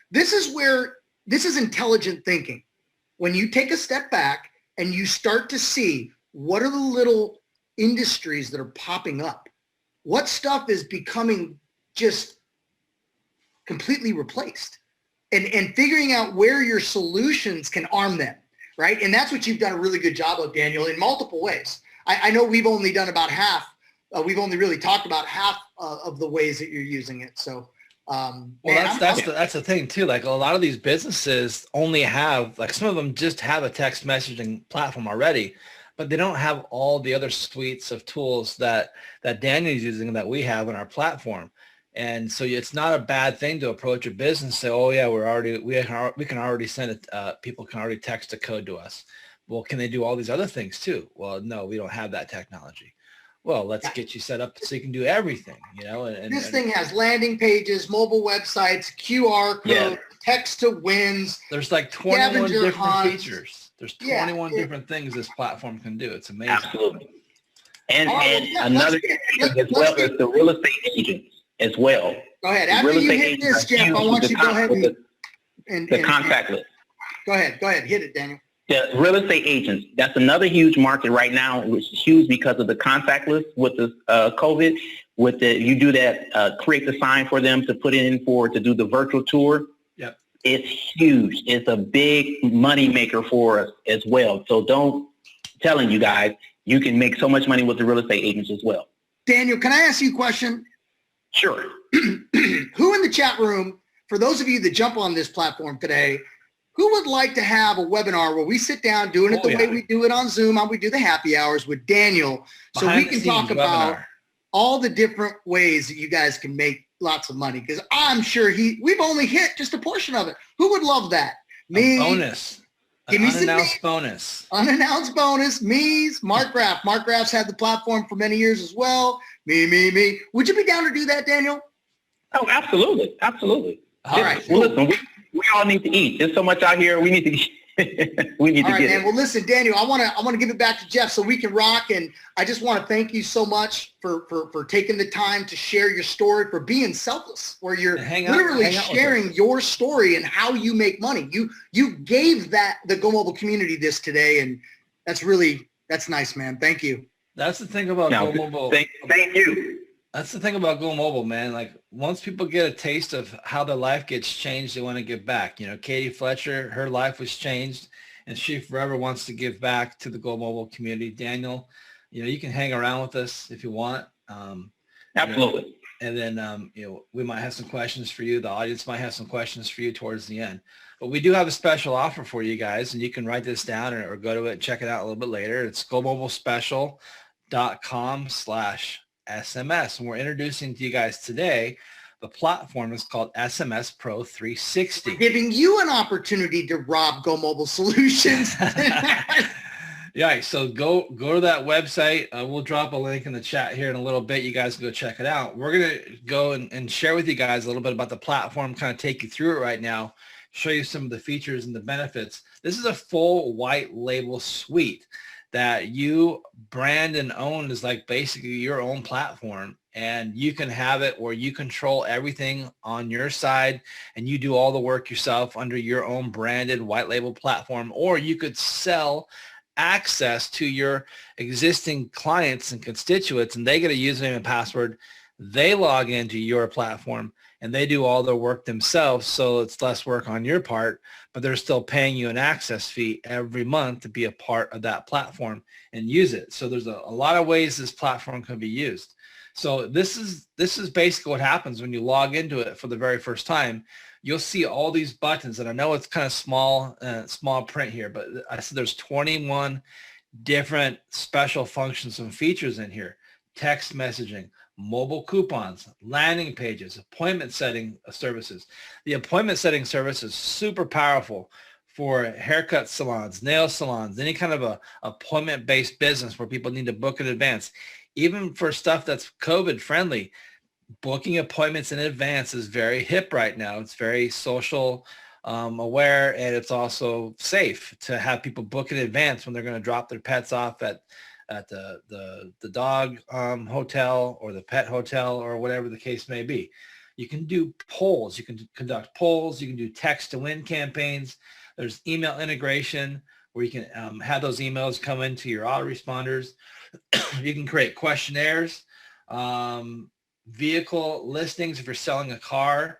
This is intelligent thinking. When you take a step back and you start to see, what are the little industries that are popping up? What stuff is becoming just completely replaced? And figuring out where your solutions can arm them, right? And that's what you've done a really good job of, Daniel, in multiple ways. I know we've only done about half. We've only really talked about half of the ways that you're using it. So, that's the thing too. Like, a lot of these businesses only have, like, some of them just have a text messaging platform already, but they don't have all the other suites of tools that Daniel's using that we have in our platform. And so it's not a bad thing to approach a business and say, oh yeah, we can already send it. People can already text a code to us. Well, can they do all these other things too? Well, no, we don't have that technology. Well, let's get you set up so you can do everything, And this thing has landing pages, mobile websites, QR code, text to wins. There's like 21 different features. There's 21 different things this platform can do. It's amazing. Absolutely. And another thing as well is the real estate agents as well. Go ahead. After you hit this, Jeff, I want you to go ahead and the contact list. Go ahead. Hit it, Daniel. The real estate agents, that's another huge market right now, which is huge because of the contact list with the COVID. You do that, create the sign for them to put in to do the virtual tour. Yep. It's huge. It's a big money maker for us as well. So telling you guys, you can make so much money with the real estate agents as well. Daniel, can I ask you a question? Sure. Who in the chat room, for those of you that jump on this platform today, who would like to have a webinar where we sit down doing it the way we do it on Zoom, how we do the happy hours with Daniel, so we can talk about all the different ways that you guys can make lots of money, because I'm sure we've only hit just a portion of it. Who would love that? Me. A bonus. Give me unannounced bonus. Unannounced bonus. Me's. Mark Graff. Mark Graff's had the platform for many years as well. Me. Would you be down to do that, Daniel? Oh, absolutely. Absolutely. All right. Well, listen, we all need to eat. There's so much out here. We need to we need All to right, get man. it. Well, listen, Daniel, I want to give it back to Jeff so we can rock. And I just want to thank you so much for taking the time to share your story, for being selfless, where you're literally sharing your story and how you make money. You gave the Go Mobile community this today, and that's nice, man. Thank you. That's the thing about Go Mobile. Thank you. That's the thing about Go Mobile, man. Like, once people get a taste of how their life gets changed, they want to give back. You know, Katie Fletcher, her life was changed, and she forever wants to give back to the Go Mobile community. Daniel, you know, you can hang around with us if you want. Absolutely. You know, and then, we might have some questions for you. The audience might have some questions for you towards the end. But we do have a special offer for you guys, and you can write this down or go to it and check it out a little bit later. It's GoMobileSpecial.com/SMS. And we're introducing to you guys today, the platform is called SMS Pro 360. We're giving you an opportunity to rob Go Mobile Solutions. Yeah, so go to that website. We'll drop a link in the chat here in a little bit. You guys can go check it out. We're going to go and share with you guys a little bit about the platform, kind of take you through it right now, show you some of the features and the benefits. This is a full white label suite that you brand and own, is like basically your own platform, and you can have it where you control everything on your side and you do all the work yourself under your own branded white label platform, or you could sell access to your existing clients and constituents, and they get a username and password. They log into your platform and they do all their work themselves, so it's less work on your part, but they're still paying you an access fee every month to be a part of that platform and use it. So there's a lot of ways this platform can be used. So this is basically what happens when you log into it for the very first time. You'll see all these buttons, and I know it's kind of small print here, but I said there's 21 different special functions and features in here. Text messaging, mobile coupons, landing pages, appointment setting services. The appointment setting service is super powerful for haircut salons, nail salons, any kind of a appointment-based business where people need to book in advance. Even for stuff that's COVID friendly, booking appointments in advance is very hip right now. It's very social aware, and it's also safe to have people book in advance when they're going to drop their pets off at the dog hotel or the pet hotel or whatever the case may be. You can do polls. You can conduct polls. You can do text to win campaigns. There's email integration where you can have those emails come into your autoresponders. You can create questionnaires, vehicle listings if you're selling a car,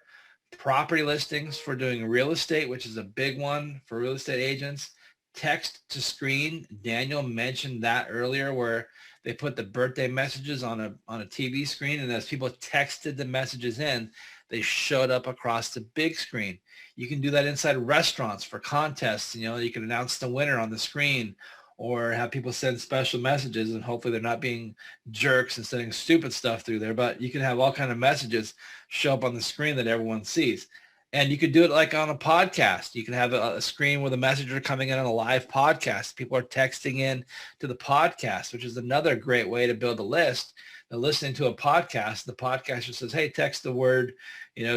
property listings for doing real estate, which is a big one for real estate agents. Text to screen. Daniel mentioned that earlier, where they put the birthday messages on a TV screen, and as people texted the messages in, they showed up across the big screen. You can do that inside restaurants for contests. You can announce the winner on the screen, or have people send special messages, and hopefully they're not being jerks and sending stupid stuff through there, but you can have all kind of messages show up on the screen that everyone sees. And you could do it like on a podcast. You can have a screen with a messenger coming in on a live podcast. People are texting in to the podcast, which is another great way to build a list. They're listening to a podcast. The podcaster says, hey, text the word,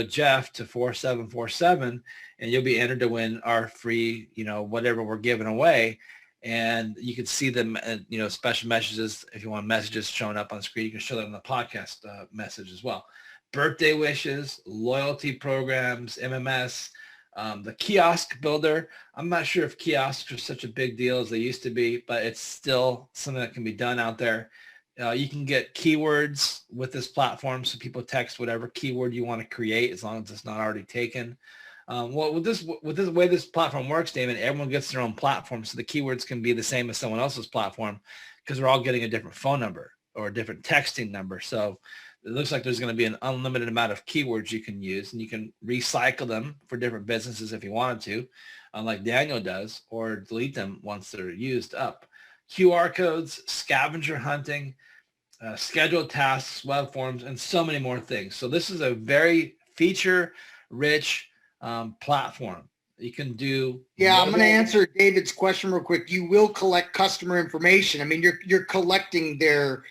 Jeff to 4747, and you'll be entered to win our free, whatever we're giving away. And you can see them, special messages. If you want messages showing up on screen, you can show that on the podcast message as well. Birthday wishes, loyalty programs, MMS, the kiosk builder. I'm not sure if kiosks are such a big deal as they used to be, but it's still something that can be done out there. You can get keywords with this platform, so people text whatever keyword you want to create as long as it's not already taken. Well, with the way this platform works, Damon, everyone gets their own platform, so the keywords can be the same as someone else's platform because they're all getting a different phone number or a different texting number. So it looks like there's going to be an unlimited amount of keywords you can use, and you can recycle them for different businesses if you wanted to, like Daniel does, or delete them once they're used up. QR codes, scavenger hunting, scheduled tasks, web forms, and so many more things. So this is a very feature-rich platform. You can do. Yeah, I'm going to answer David's question real quick. You will collect customer information. I mean, you're collecting their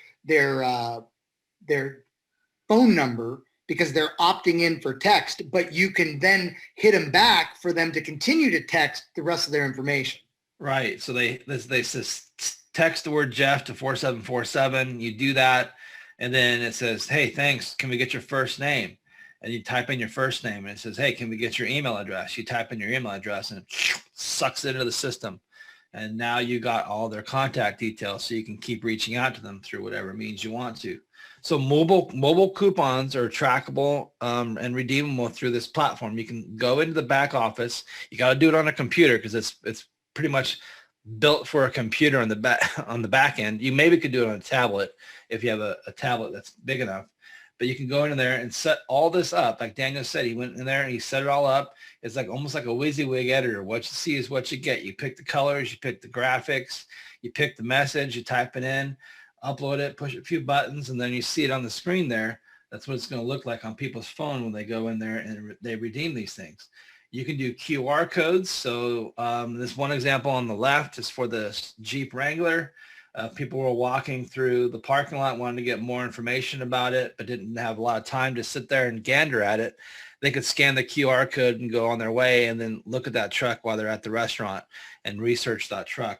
phone number because they're opting in for text, but you can then hit them back for them to continue to text the rest of their information. Right. So they says text the word Jeff to 4747. You do that, and then it says, "Hey, thanks. Can we get your first name?" And you type in your first name, and it says, "Hey, can we get your email address?" You type in your email address, and it sucks it into the system. And now you got all their contact details, so you can keep reaching out to them through whatever means you want to. So mobile coupons are trackable and redeemable through this platform. You can go into the back office. You got to do it on a computer because it's pretty much built for a computer on the back end. You maybe could do it on a tablet if you have a tablet that's big enough. But you can go in there and set all this up. Like Daniel said, he went in there and he set it all up. It's like almost like a WYSIWYG editor. What you see is what you get. You pick the colors, you pick the graphics, you pick the message, you type it in, upload it, push a few buttons, and then you see it on the screen there. That's what it's going to look like on people's phone when they go in there and they redeem these things. You can do QR codes. So this one example on the left is for the Jeep Wrangler. People were walking through the parking lot, wanted to get more information about it, but didn't have a lot of time to sit there and gander at it. They could scan the QR code and go on their way and then look at that truck while they're at the restaurant and research that truck.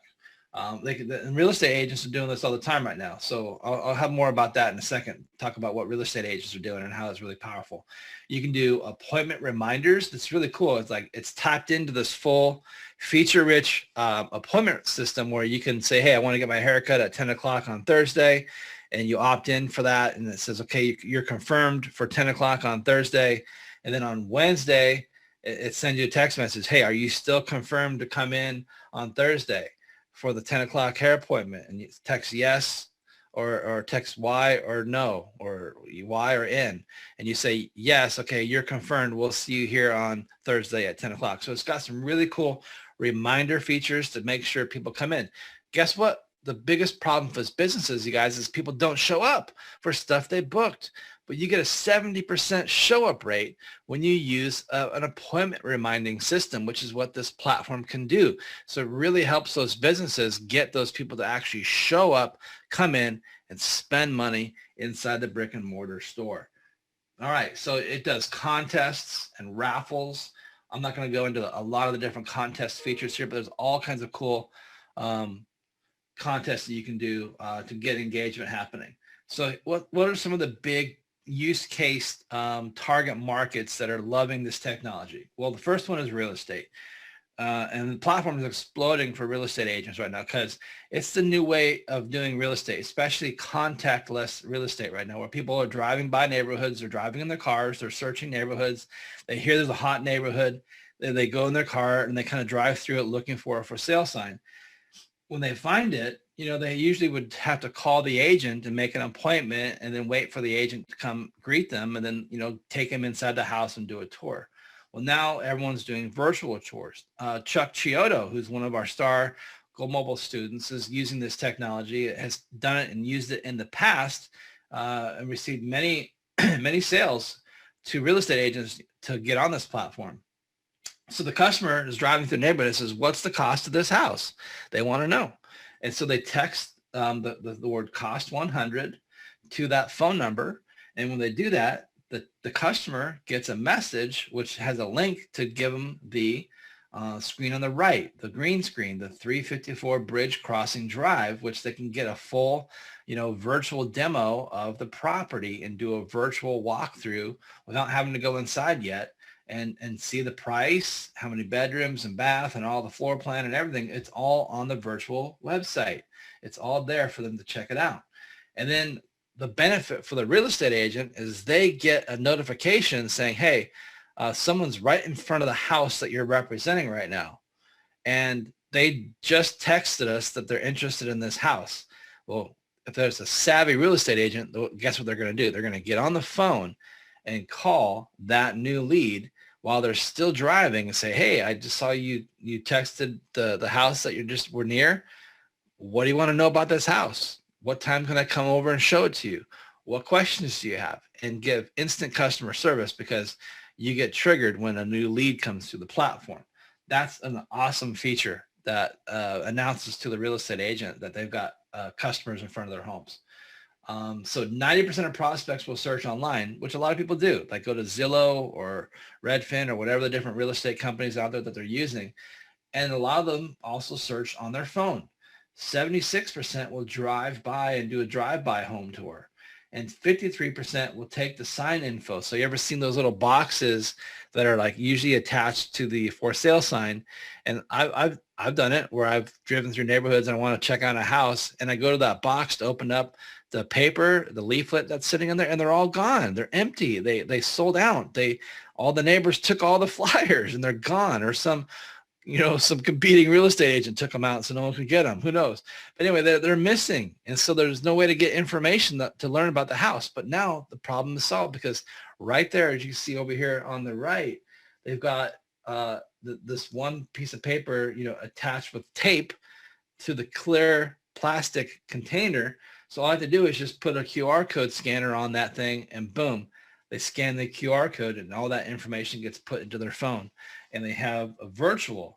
And real estate agents are doing this all the time right now. So I'll have more about that in a second, talk about what real estate agents are doing and how it's really powerful. You can do appointment reminders. That's really cool. It's like it's tapped into this full feature-rich appointment system where you can say, hey, I want to get my haircut at 10 o'clock on Thursday, and you opt in for that. And it says, okay, you're confirmed for 10 o'clock on Thursday. And then on Wednesday, it sends you a text message. Hey, are you still confirmed to come in on Thursday for the 10 o'clock hair appointment? And you text yes or text Y or no, or Y or N. And you say, yes, okay, you're confirmed. We'll see you here on Thursday at 10 o'clock. So it's got some really cool reminder features to make sure people come in. Guess what? The biggest problem for businesses, you guys, is people don't show up for stuff they booked. But you get a 70% show up rate when you use an appointment reminding system, which is what this platform can do. So it really helps those businesses get those people to actually show up, come in, and spend money inside the brick and mortar store. All right, so it does contests and raffles. I'm not going to go into a lot of the different contest features here, but there's all kinds of cool contests that you can do to get engagement happening. So what are some of the big use case target markets that are loving this technology? Well, the first one is real estate. And the platform is exploding for real estate agents right now because it's the new way of doing real estate, especially contactless real estate right now, where people are driving by neighborhoods, they're driving in their cars, they're searching neighborhoods, they hear there's a hot neighborhood, they go in their car and they kind of drive through it looking for a for sale sign. When they find it, they usually would have to call the agent and make an appointment and then wait for the agent to come greet them and then, take them inside the house and do a tour. Well, now everyone's doing virtual tours. Chuck Chiodo, who's one of our star Go Mobile students, is using this technology, has done it and used it in the past and received many, many sales to real estate agents to get on this platform. So the customer is driving through the neighborhood and says, what's the cost of this house? They want to know. And so they text the word cost 100 to that phone number. And when they do that, the customer gets a message which has a link to give them the screen on the right, the green screen, the 354 Bridge Crossing Drive, which they can get a full, virtual demo of the property and do a virtual walkthrough without having to go inside yet. And see the price, how many bedrooms and bath and all the floor plan and everything. It's all on the virtual website. It's all there for them to check it out. And then the benefit for the real estate agent is they get a notification saying, hey, someone's right in front of the house that you're representing right now. And they just texted us that they're interested in this house. Well, if there's a savvy real estate agent, guess what they're going to do? They're going to get on the phone and call that new lead while they're still driving and say, hey, I just saw you texted the house that were near. What do you want to know about this house? What time can I come over and show it to you? What questions do you have? And give instant customer service, because you get triggered when a new lead comes through the platform. That's an awesome feature that announces to the real estate agent that they've got customers in front of their homes. So 90% of prospects will search online, which a lot of people do, like go to Zillow or Redfin or whatever the different real estate companies out there that they're using. And a lot of them also search on their phone. 76% will drive by and do a drive-by home tour. And 53% will take the sign info. So you ever seen those little boxes that are like usually attached to the for sale sign? And I've done it where I've driven through neighborhoods and I want to check out a house, and I go to that box to open up the paper, the leaflet that's sitting in there, and they're all gone. They're empty. They sold out. All the neighbors took all the flyers and they're gone, or some competing real estate agent took them out so no one could get them. Who knows? But anyway, they're missing. And so there's no way to get information to learn about the house. But now the problem is solved, because right there, as you see over here on the right, they've got this one piece of paper, attached with tape to the clear plastic container. So all I have to do is just put a QR code scanner on that thing, and boom, they scan the QR code and all that information gets put into their phone. And they have a virtual,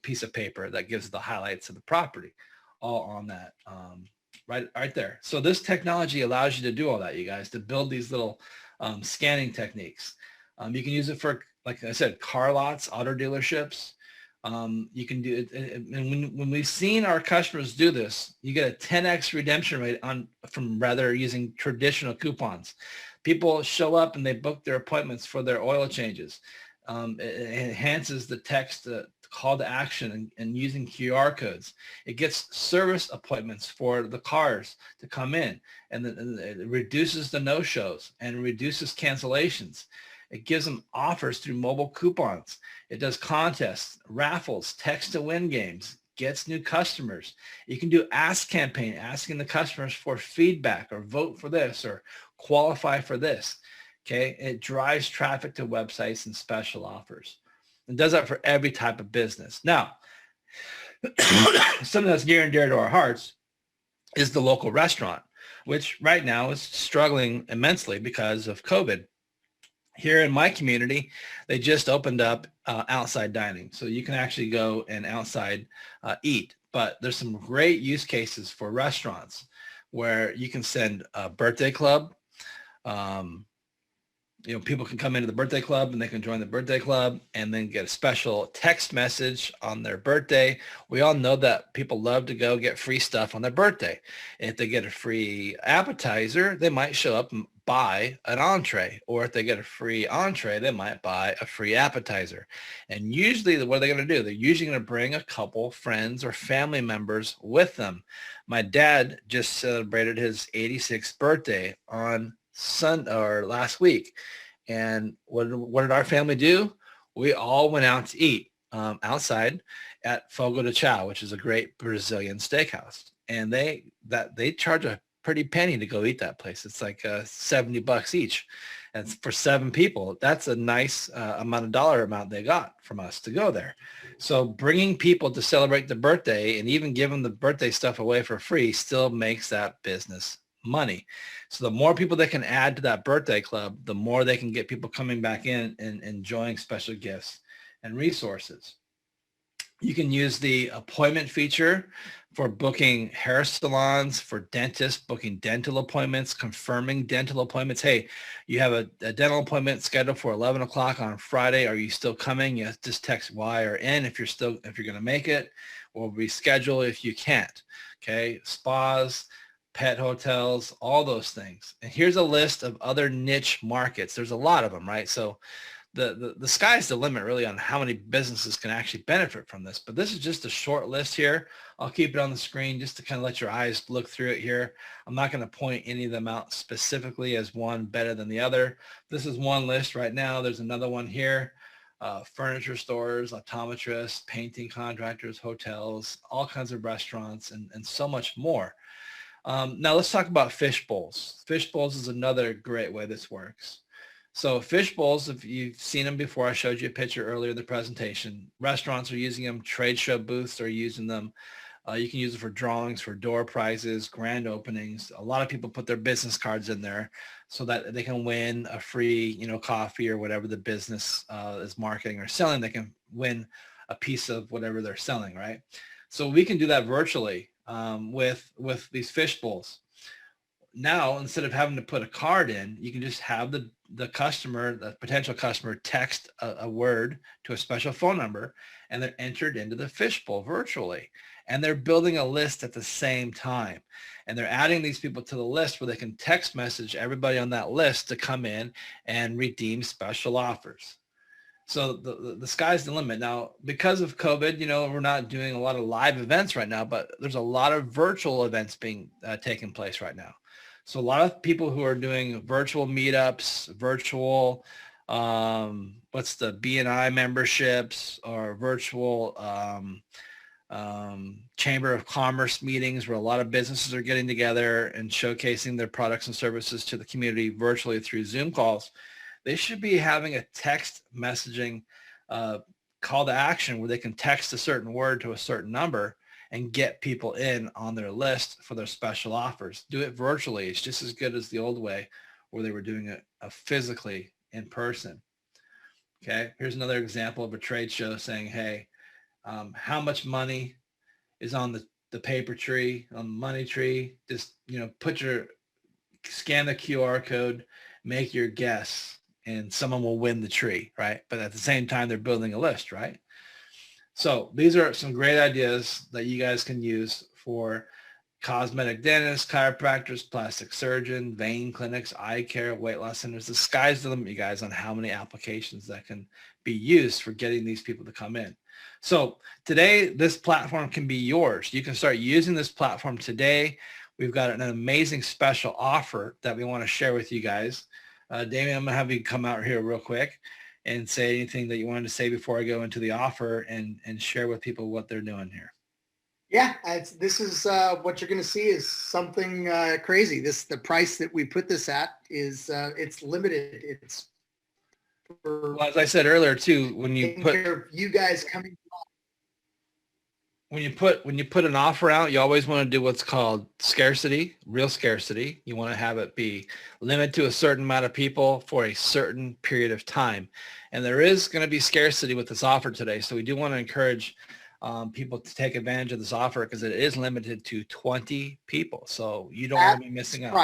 piece of paper that gives the highlights of the property all on that, right there. So this technology allows you to do all that, you guys, to build these little scanning techniques. You can use it for, like I said, car lots, auto dealerships. You can do it. And when we've seen our customers do this, you get a 10x redemption rate from rather using traditional coupons. People show up and they book their appointments for their oil changes. It enhances the text call to action and using QR codes. It gets service appointments for the cars to come in, and it reduces the no-shows and reduces cancellations. It gives them offers through mobile coupons. It does contests, raffles, text to win games, gets new customers. You can do ask campaign, asking the customers for feedback or vote for this or qualify for this. Okay. It drives traffic to websites and special offers. It does that for every type of business. Now, something that's near and dear to our hearts is the local restaurant, which right now is struggling immensely because of COVID. Here in my community, they just opened up outside dining. So you can actually go and outside eat. But there's some great use cases for restaurants where you can send a birthday club. People can come into the birthday club and they can join the birthday club and then get a special text message on their birthday. We all know that people love to go get free stuff on their birthday. If they get a free appetizer, they might show up and buy an entree, or if they get a free entree, they might buy a free appetizer. And usually what are they going to do? They're usually going to bring a couple friends or family members with them. My dad just celebrated his 86th birthday on last week. And what did our family do? We all went out to eat outside at Fogo de Chao, which is a great Brazilian steakhouse. And they charge a pretty penny to go eat that place. It's like $70 each. And for 7 people, that's a nice dollar amount they got from us to go there. So bringing people to celebrate the birthday and even giving the birthday stuff away for free still makes that business money. So the more people they can add to that birthday club, the more they can get people coming back in and enjoying special gifts and resources. You can use the appointment feature for booking hair salons, for dentists, booking dental appointments, confirming dental appointments. Hey, you have a dental appointment scheduled for 11 o'clock on Friday. Are you still coming? You just text Y or N if you're going to make it, or reschedule if you can't. Okay, spas, pet hotels, all those things. And here's a list of other niche markets. There's a lot of them, right? So the sky's the limit really on how many businesses can actually benefit from this. But this is just a short list here. I'll keep it on the screen just to kind of let your eyes look through it here. I'm not going to point any of them out specifically as one better than the other. This is one list right now. There's another one here. Furniture stores, optometrists, painting contractors, hotels, all kinds of restaurants, and so much more. Now let's talk about fish bowls. Fish bowls is another great way this works. So fish bowls, if you've seen them before, I showed you a picture earlier in the presentation. Restaurants are using them. Trade show booths are using them. You can use it for drawings, for door prizes, grand openings. A lot of people put their business cards in there so that they can win a free, coffee or whatever the business is marketing or selling. They can win a piece of whatever they're selling, right? So we can do that virtually with these fish bowls. Now, instead of having to put a card in, you can just have the customer, the potential customer, text a word to a special phone number, and they're entered into the fishbowl virtually. And they're building a list at the same time. And they're adding these people to the list where they can text message everybody on that list to come in and redeem special offers. So the sky's the limit. Now, because of COVID, we're not doing a lot of live events right now, but there's a lot of virtual events being taking place right now. So a lot of people who are doing virtual meetups, virtual, what's the BNI memberships, or virtual Chamber of Commerce meetings where a lot of businesses are getting together and showcasing their products and services to the community virtually through Zoom calls. They should be having a text messaging call to action where they can text a certain word to a certain number and get people in on their list for their special offers. Do it virtually. It's just as good as the old way where they were doing it physically in person. Okay, here's another example of a trade show saying, hey, how much money is on the paper tree, on the money tree? Just, scan the QR code, make your guess, and someone will win the tree, right? But at the same time, they're building a list, right? So these are some great ideas that you guys can use for cosmetic dentists, chiropractors, plastic surgeon, vein clinics, eye care, weight loss centers. The sky's the limit, you guys, on how many applications that can be used for getting these people to come in. So today, this platform can be yours. You can start using this platform today. We've got an amazing special offer that we want to share with you guys. Damien, I'm going to have you come out here real quick and say anything that you wanted to say before I go into the offer and share with people what they're doing here. Yeah, this is what you're going to see is something crazy. The price that we put this at is it's limited. It's well, as I said earlier too, when you put you guys coming. When you put an offer out, you always want to do what's called scarcity, real scarcity. You want to have it be limited to a certain amount of people for a certain period of time. And there is going to be scarcity with this offer today. So we do want to encourage people to take advantage of this offer because it is limited to 20 people. So you don't want to be missing out.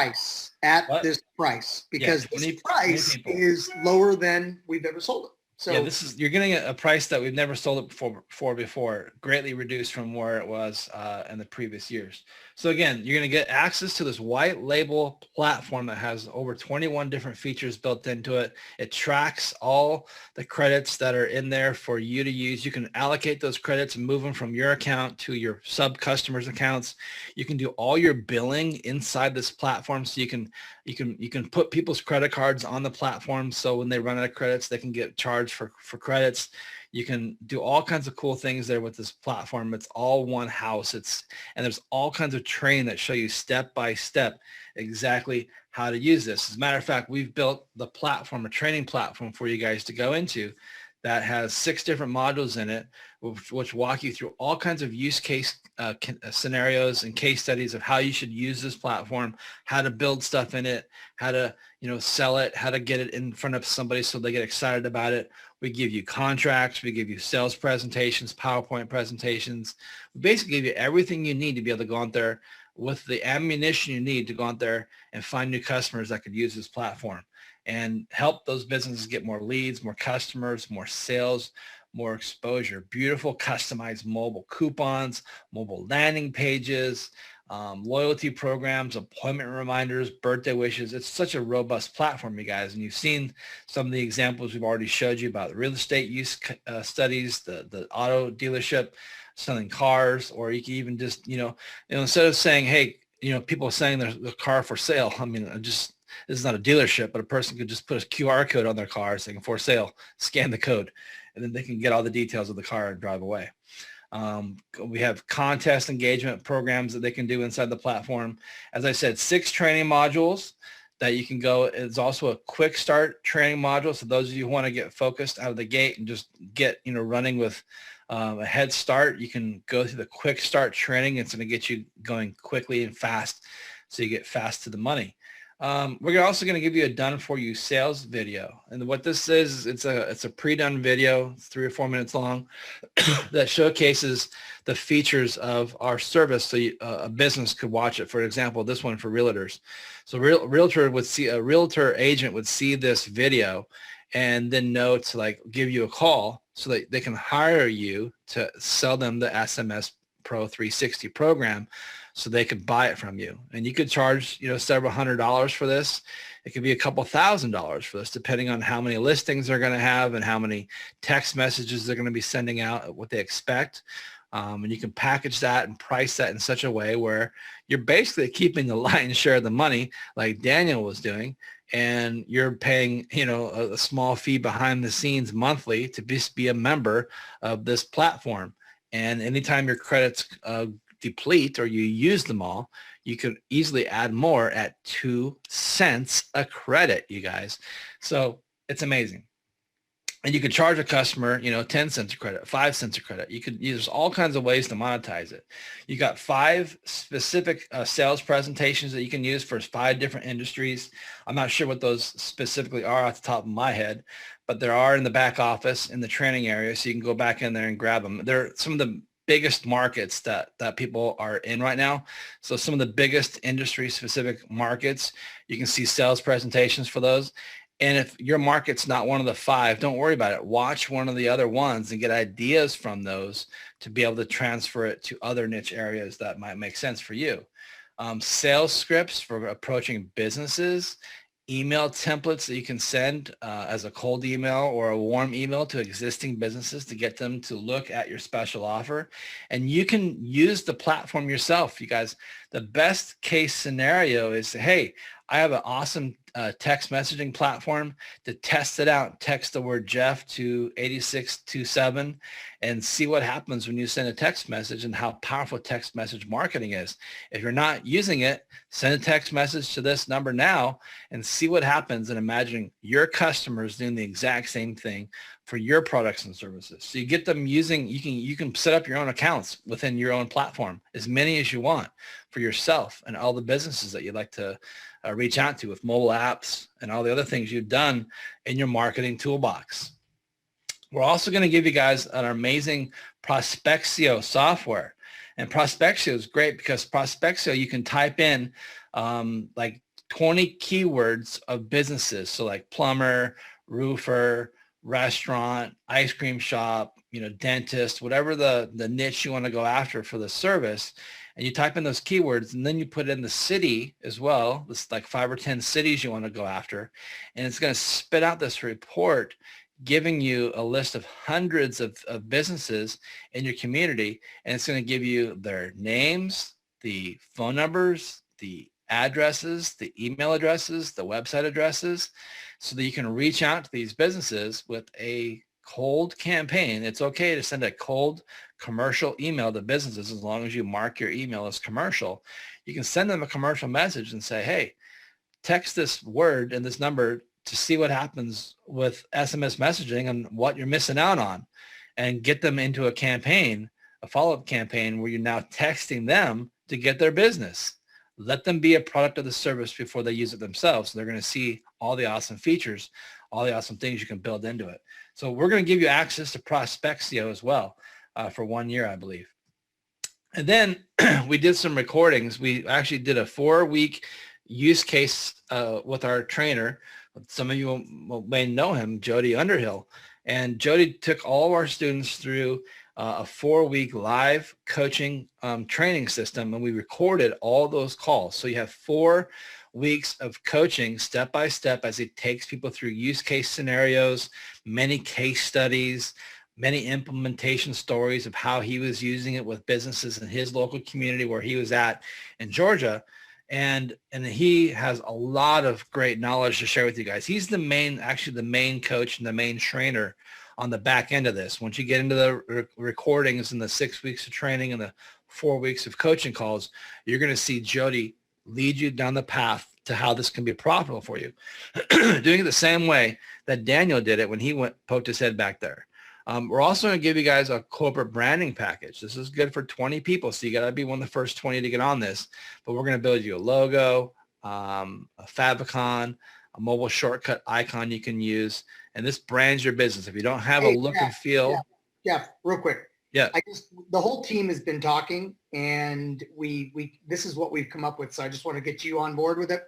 This price, because this price is lower than we've ever sold it. So yeah, you're getting a price that we've never sold it before, greatly reduced from where it was in the previous years. So again, you're going to get access to this white label platform that has over 21 different features built into it. It tracks all the credits that are in there for you to use. You can allocate those credits and move them from your account to your sub customers' accounts. You can do all your billing inside this platform, so you can put people's credit cards on the platform, so when they run out of credits, they can get charged for credits. You can do all kinds of cool things there with this platform. It's all one house. And there's all kinds of training that show you step by step exactly how to use this. As a matter of fact, we've built the platform, a training platform for you guys to go into that has 6 different modules in it, which walk you through all kinds of use case scenarios and case studies of how you should use this platform, how to build stuff in it, how to sell it, how to get it in front of somebody so they get excited about it. We give you contracts. We give you sales presentations, PowerPoint presentations. We basically give you everything you need to be able to go out there with the ammunition you need to go out there and find new customers that could use this platform and help those businesses get more leads, more customers, more sales, more exposure. Beautiful customized mobile coupons, mobile landing pages, loyalty programs, appointment reminders, birthday wishes. It's such a robust platform, you guys. And you've seen some of the examples we've already showed you about the real estate use studies, the auto dealership, selling cars, or you can even just, instead of saying, hey, people are saying there's a car for sale. I mean, this is not a dealership, but a person could just put a QR code on their car saying for sale, scan the code, and then they can get all the details of the car and drive away. We have contest engagement programs that they can do inside the platform. As I said, 6 training modules that you can go. It's also a quick start training module. So those of you who want to get focused out of the gate and just get, running with a head start, you can go through the quick start training. It's going to get you going quickly and fast, so you get fast to the money. We're also going to give you a done for you sales video. And what this is, it's a pre-done video. It's 3 or 4 minutes long that showcases the features of our service. So a business could watch it. For example, this one for realtors. So a realtor agent would see this video and then know to give you a call so that they can hire you to sell them the SMS Pro 360 program, so they could buy it from you. And you could charge, several $100s for this. It could be a couple $1,000s for this, depending on how many listings they're going to have and how many text messages they're going to be sending out, what they expect. And you can package that and price that in such a way where you're basically keeping the lion's share of the money, like Daniel was doing, and you're paying, a small fee behind the scenes monthly to be a member of this platform. And anytime your credits deplete or you use them all, you can easily add more at 2 cents a credit, you guys. So it's amazing. And you can charge a customer, 10 cents a credit, 5 cents a credit. You could use all kinds of ways to monetize it. You got 5 specific sales presentations that you can use for 5 different industries. I'm not sure what those specifically are off the top of my head, but there are in the back office in the training area. So you can go back in there and grab them. They're some of the biggest markets that people are in right now. So some of the biggest industry specific markets, you can see sales presentations for those. And if your market's not one of the 5, don't worry about it. Watch one of the other ones and get ideas from those to be able to transfer it to other niche areas that might make sense for you. Sales scripts for approaching businesses, email templates that you can send as a cold email or a warm email to existing businesses to get them to look at your special offer. And you can use the platform yourself, you guys. The best case scenario is, hey, I have an awesome text messaging platform. To test it out, text the word Jeff to 8627 and see what happens when you send a text message and how powerful text message marketing is. If you're not using it, send a text message to this number now and see what happens, and imagining your customers doing the exact same thing for your products and services. So you get them using, you can set up your own accounts within your own platform, as many as you want for yourself and all the businesses that you'd like to reach out to with mobile apps and all the other things you've done in your marketing toolbox. We're also going to give you guys an amazing Prospexio software. And Prospexio is great because Prospexio, you can type in like 20 keywords of businesses. So like plumber, roofer, restaurant, ice cream shop, dentist, whatever the niche you want to go after for the service. And you type in those keywords, and then you put in the city as well. It's like 5 or 10 cities you want to go after. And it's going to spit out this report giving you a list of hundreds of businesses in your community. And it's going to give you their names, the phone numbers, the addresses, the email addresses, the website addresses, so that you can reach out to these businesses with a cold campaign. It's okay to send a cold commercial email to businesses as long as you mark your email as commercial. You can send them a commercial message and say, hey, text this word and this number to see what happens with SMS messaging and what you're missing out on, and get them into a campaign, a follow-up campaign where you're now texting them to get their business. Let them be a product of the service before they use it themselves. So they're going to see all the awesome features, all the awesome things you can build into it. So we're going to give you access to Prospexio as well for 1 year, I believe. And then we did some recordings. We actually did a 4-week use case with our trainer. Some of you may know him, Jody Underhill. And Jody took all of our students through a 4-week live coaching training system, and we recorded all those calls. So you have 4 weeks of coaching step by step as he takes people through use case scenarios, many case studies, many implementation stories of how he was using it with businesses in his local community where he was at in Georgia. And he has a lot of great knowledge to share with you guys. He's the main coach and the main trainer on the back end of this. Once you get into the recordings and the 6 weeks of training and the 4 weeks of coaching calls, you're going to see Jody lead you down the path to how this can be profitable for you. Doing it the same way that Daniel did it when he poked his head back there. We're also going to give you guys a corporate branding package. This is good for 20 people, so you got to be one of the first 20 to get on this. But we're going to build you a logo, a favicon, a mobile shortcut icon you can use, and this brands your business. If you don't have a look and feel. Yeah, real quick. Yeah. The whole team has been talking, and this is what we've come up with. So I just want to get you on board with it.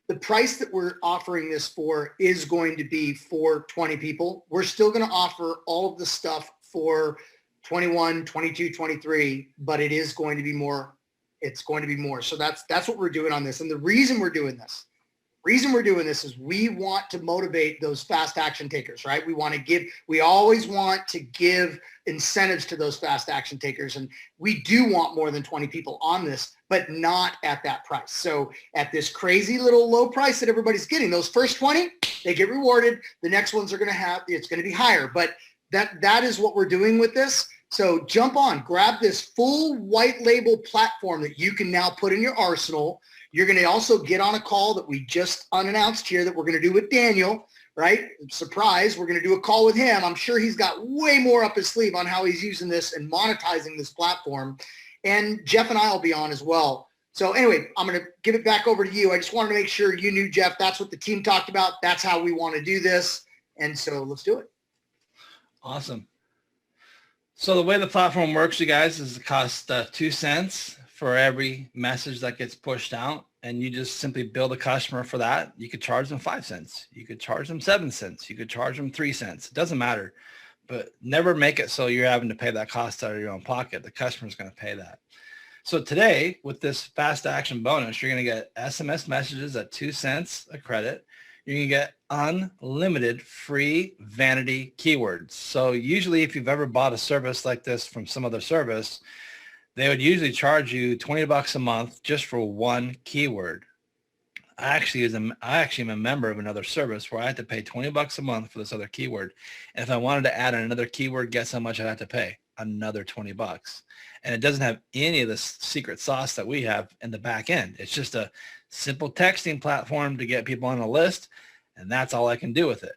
The price that we're offering this for is going to be for 20 people. We're still going to offer all of the stuff for 21, 22, 23, but it is going to be more. It's going to be more. So that's what we're doing on this. And the reason we're doing this is we want to motivate those fast action takers, right? We always want to give incentives to those fast action takers. And we do want more than 20 people on this, but not at that price. So at this crazy little low price that everybody's getting, those first 20, they get rewarded. The next ones are going to it's going to be higher, but that is what we're doing with this. So jump on, grab this full white label platform that you can now put in your arsenal. You're going to also get on a call that we just unannounced here that we're going to do with Daniel, right? Surprise, we're going to do a call with him. I'm sure he's got way more up his sleeve on how he's using this and monetizing this platform. And Jeff and I will be on as well. So anyway, I'm going to give it back over to you. I just wanted to make sure you knew, Jeff, that's what the team talked about. That's how we want to do this. And so let's do it. Awesome. So the way the platform works, you guys, is it costs 2 cents for every message that gets pushed out, and you just simply bill the customer for that. You could charge them 5 cents. You could charge them 7 cents. You could charge them 3 cents. It doesn't matter, but never make it so you're having to pay that cost out of your own pocket. The customer's going to pay that. So today, with this fast action bonus, you're going to get SMS messages at 2 cents a credit. You're going to get unlimited free vanity keywords. So usually if you've ever bought a service like this from some other service, they would usually charge you $20 a month just for one keyword. I actually am a member of another service where I had to pay $20 a month for this other keyword. And if I wanted to add another keyword, guess how much I had to pay? Another $20. And it doesn't have any of the secret sauce that we have in the back end. It's just a simple texting platform to get people on a list. And that's all I can do with it.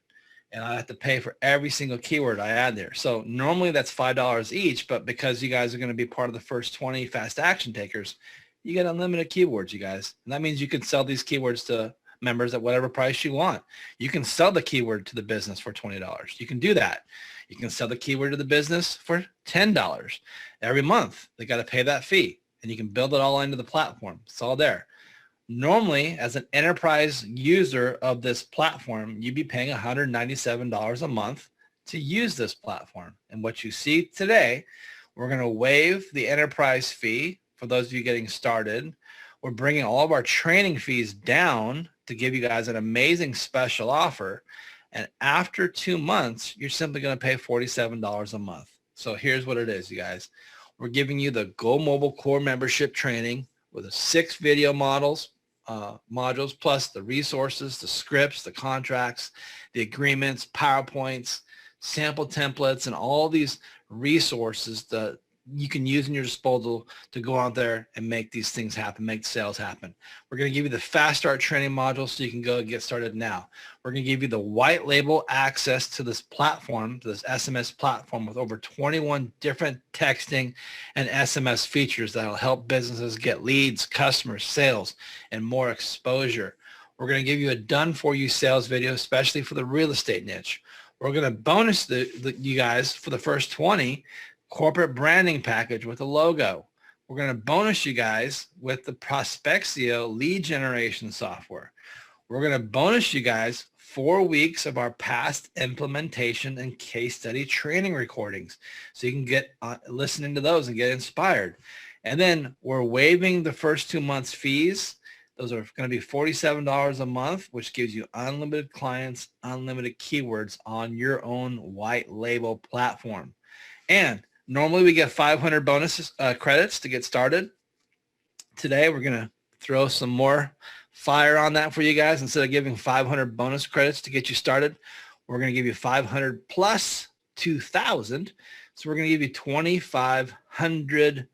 And I have to pay for every single keyword I add there. So normally that's $5 each, but because you guys are going to be part of the first 20 fast action takers, you get unlimited keywords, you guys. And that means you can sell these keywords to members at whatever price you want. You can sell the keyword to the business for $20. You can do that. You can sell the keyword to the business for $10 every month. They got to pay that fee, and you can build it all into the platform. It's all there. Normally, as an enterprise user of this platform, you'd be paying $197 a month to use this platform. And what you see today, we're going to waive the enterprise fee for those of you getting started. We're bringing all of our training fees down to give you guys an amazing special offer. And after 2 months, you're simply going to pay $47 a month. So here's what it is, you guys. We're giving you the Go Mobile Core Membership Training with the 6 video modules, plus the resources, the scripts, the contracts, the agreements, PowerPoints, sample templates, and all these resources that you can use in your disposal to go out there and make these things happen, make sales happen. We're going to give you the Fast Start training module so you can go and get started now. We're going to give you the white label access to this platform, to this SMS platform with over 21 different texting and SMS features that will help businesses get leads, customers, sales, and more exposure. We're going to give you a done-for-you sales video, especially for the real estate niche. We're going to bonus you guys for the first 20 corporate branding package with a logo. We're going to bonus you guys with the Prospexio lead generation software. We're going to bonus you guys 4 weeks of our past implementation and case study training recordings so you can get listening to those and get inspired. And then we're waiving the first 2 months fees. Those are going to be $47 a month, which gives you unlimited clients, unlimited keywords on your own white label platform. And normally we get 500 bonus credits to get started. Today we're going to throw some more fire on that for you guys. Instead of giving 500 bonus credits to get you started, we're going to give you 500 plus 2,000. So we're going to give you 2,500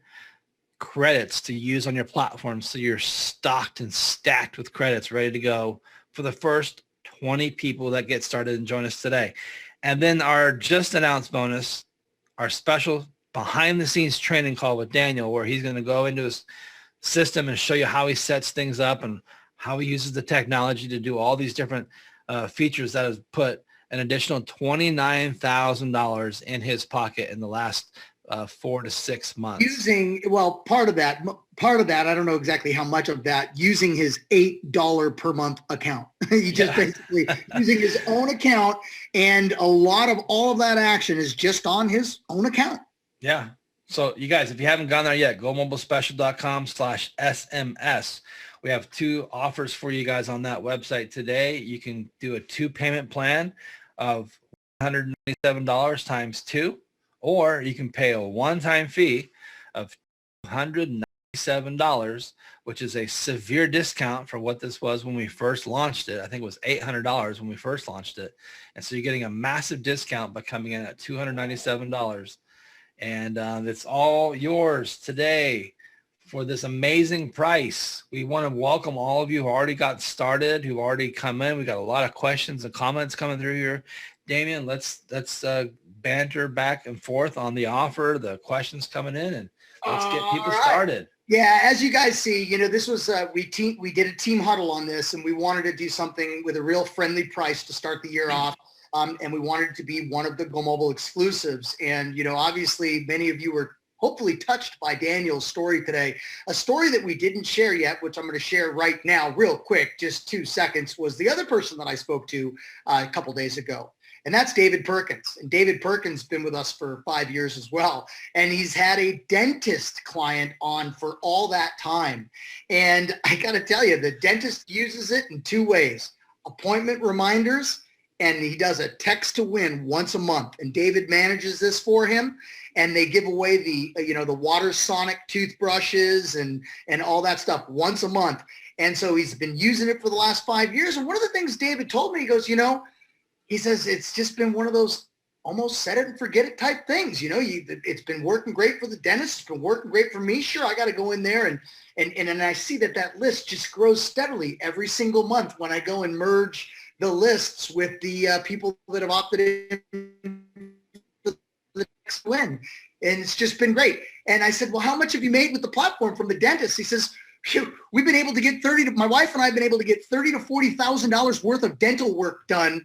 credits to use on your platform. So you're stocked and stacked with credits ready to go for the first 20 people that get started and join us today. And then our just announced bonus, our special behind the scenes training call with Daniel, where he's going to go into his system and show you how he sets things up and how he uses the technology to do all these different features that has put an additional $29,000 in his pocket in the last 4 to 6 months. Using, well, part of that, I don't know exactly how much of that, using his $8 per month account. He just basically using his own account, and a lot of all of that action is just on his own account. Yeah. So you guys, if you haven't gone there yet, gomobilespecial.com/SMS. We have 2 offers for you guys on that website today. You can do a 2 payment plan of $197 times 2, or you can pay a one-time fee of $197, which is a severe discount for what this was when we first launched it. I think it was $800 when we first launched it. And so you're getting a massive discount by coming in at $297. And it's all yours today for this amazing price. We want to welcome all of you who already got started, who already come in. We got a lot of questions and comments coming through here. Damien, let's banter back and forth on the offer, the questions coming in, and let's get people started. Yeah, as you guys see, you know, this was we did a team huddle on this, and we wanted to do something with a real friendly price to start the year off. And we wanted it to be one of the Go Mobile exclusives. And, you know, obviously many of you were hopefully touched by Daniel's story today. A story that we didn't share yet, which I'm going to share right now real quick, just 2 seconds, was the other person that I spoke to a couple days ago. And that's David Perkins. And David Perkins has been with us for 5 years as well. And he's had a dentist client on for all that time. And I got to tell you, the dentist uses it in 2 ways: appointment reminders, and he does a text to win once a month. And David manages this for him. And they give away the, you know, the Water Sonic toothbrushes and all that stuff once a month. And so he's been using it for the last 5 years. And one of the things David told me, he goes, you know, he says, it's just been one of those almost set it and forget it type things. You know, it's been working great for the dentist. It's been working great for me. Sure, I got to go in there and I see that list just grows steadily every single month when I go and merge the lists with the people that have opted in for the next win. And it's just been great. And I said, well, how much have you made with the platform from the dentist? He says, we've been able to get my wife and I have been able to get $30,000 to $40,000 worth of dental work done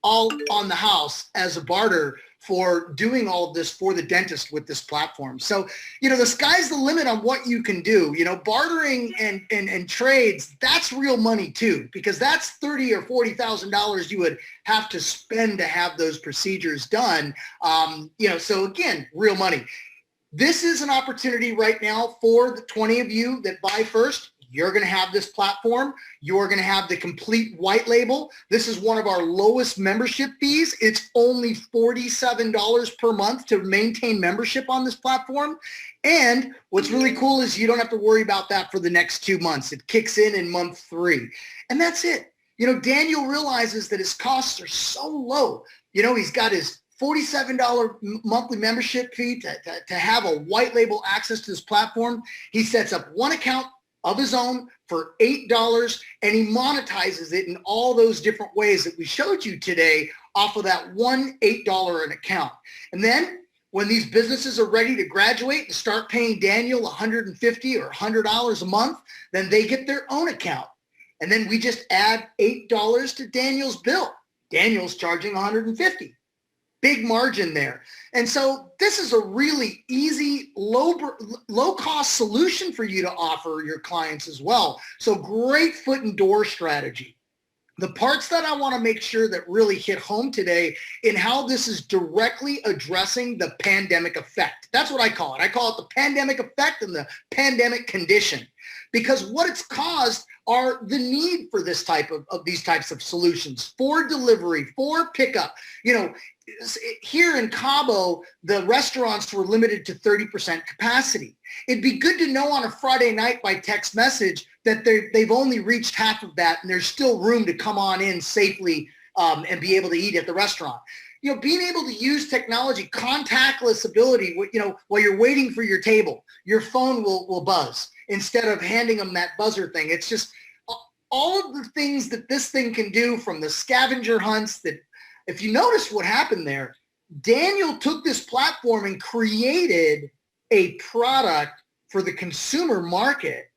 all on the house as a barter for doing all of this for the dentist with this platform. So, you know, the sky's the limit on what you can do. You know, bartering and trades, that's real money too, because that's $30,000 or $40,000 you would have to spend to have those procedures done. You know, so again, real money. This is an opportunity right now for the 20 of you that buy first. You're going to have this platform. You're going to have the complete white label. This is one of our lowest membership fees. It's only $47 per month to maintain membership on this platform. And what's really cool is you don't have to worry about that for the next 2 months. It kicks in month 3. And that's it. You know, Daniel realizes that his costs are so low. You know, he's got his $47 monthly membership fee to have a white label access to this platform. He sets up one account of his own for $8, and he monetizes it in all those different ways that we showed you today off of that one $8 an account. And then when these businesses are ready to graduate and start paying Daniel $150 or $100 a month, then they get their own account. And then we just add $8 to Daniel's bill. Daniel's charging $150. Big margin there. And so this is a really easy, low-cost solution for you to offer your clients as well. So great foot and door strategy. The parts that I want to make sure that really hit home today in how this is directly addressing the pandemic effect. That's what I call it. I call it the pandemic effect and the pandemic condition, because what it's caused are the need for this type of these types of solutions for delivery, for pickup. You know, here in Cabo, the restaurants were limited to 30% capacity. It'd be good to know on a Friday night by text message that they've only reached half of that and there's still room to come on in safely and be able to eat at the restaurant. being able to use technology, contactless ability, while you're waiting for your table, your phone will buzz instead of handing them that buzzer thing. It's just all of the things that this thing can do, from the scavenger hunts. That if you notice what happened there, Daniel took this platform and created a product for the consumer market,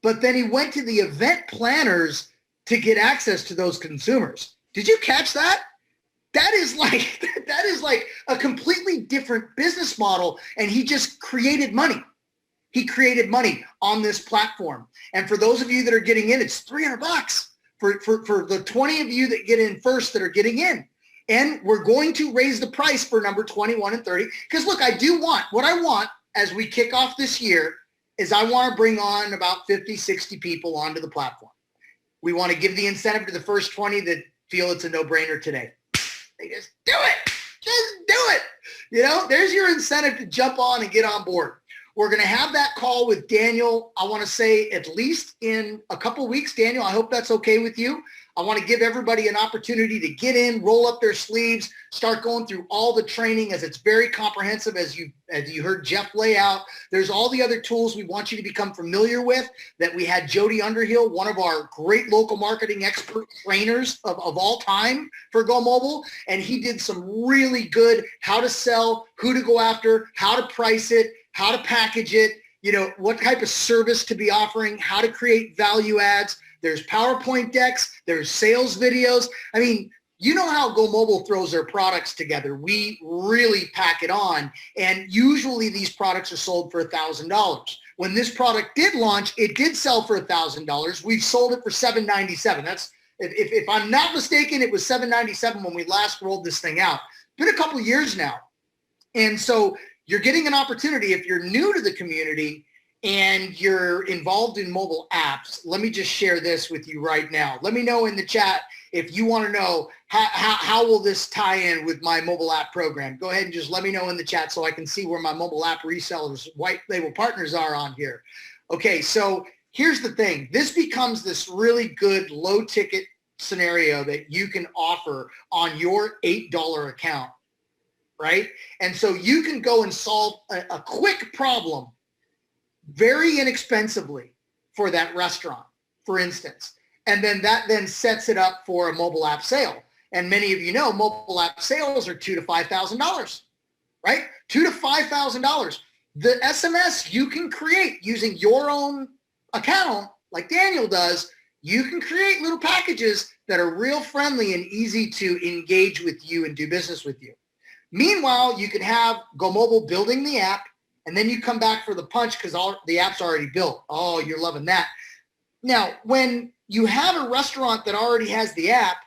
but then he went to the event planners to get access to those consumers. Did you catch that? That is like a completely different business model, and he just created money. He created money on this platform. And for those of you that are getting in, it's $300 for the 20 of you that get in first that are getting in. And we're going to raise the price for number 21 and 30. Because look, what I want as we kick off this year is I want to bring on about 50, 60 people onto the platform. We want to give the incentive to the first 20 that feel it's a no-brainer today. They just do it. Just do it. There's your incentive to jump on and get on board. We're going to have that call with Daniel, I want to say at least in a couple weeks. Daniel, I hope that's okay with you. I want to give everybody an opportunity to get in, roll up their sleeves, start going through all the training, as it's very comprehensive, as you heard Jeff lay out. There's all the other tools we want you to become familiar with that we had Jody Underhill, one of our great local marketing expert trainers of all time for Go Mobile. And he did some really good how to sell, who to go after, how to price it, how to package it, what type of service to be offering, how to create value adds. There's PowerPoint decks. There's sales videos. I mean, you know how Go Mobile throws their products together. We really pack it on. And usually these products are sold for $1,000. When this product did launch, it did sell for $1,000. We've sold it for $797. That's, if I'm not mistaken, it was $797 when we last rolled this thing out. It's been a couple years now. And so you're getting an opportunity if you're new to the community and you're involved in mobile apps. Let me just share this with you right now. Let me know in the chat if you want to know how will this tie in with my mobile app program. Go ahead and just let me know in the chat so I can see where my mobile app resellers, white label partners are on here. Okay, so here's the thing. This becomes this really good low ticket scenario that you can offer on your $8 account, right? And so you can go and solve a quick problem very inexpensively for that restaurant, for instance. And then that then sets it up for a mobile app sale. And many of you know mobile app sales are $2,000 to $5,000, right? $2,000 to $5,000. The SMS you can create using your own account, like Daniel does, you can create little packages that are real friendly and easy to engage with you and do business with you. Meanwhile, you could have Go Mobile building the app, and then you come back for the punch because all the app's already built. Oh, you're loving that. Now, when you have a restaurant that already has the app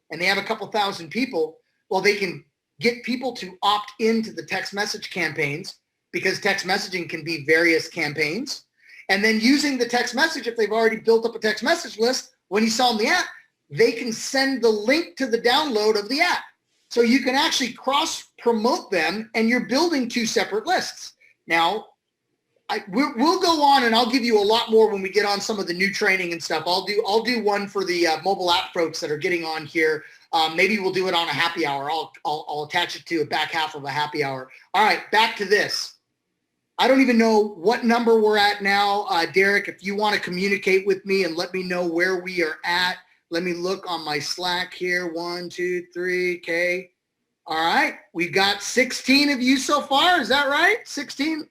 and they have a couple thousand people, well, they can get people to opt into the text message campaigns because text messaging can be various campaigns. And then using the text message, if they've already built up a text message list, when you sell them the app, they can send the link to the download of the app. So you can actually cross-promote them, and you're building two separate lists. Now, we'll go on, and I'll give you a lot more when we get on some of the new training and stuff. I'll do one for the mobile app folks that are getting on here. Maybe we'll do it on a happy hour. I'll attach it to a back half of a happy hour. All right, back to this. I don't even know what number we're at now. Derek, if you want to communicate with me and let me know where we are at, let me look on my Slack here. 1, 2, 3, okay. All right, we've got 16 of you so far. Is that right? 16?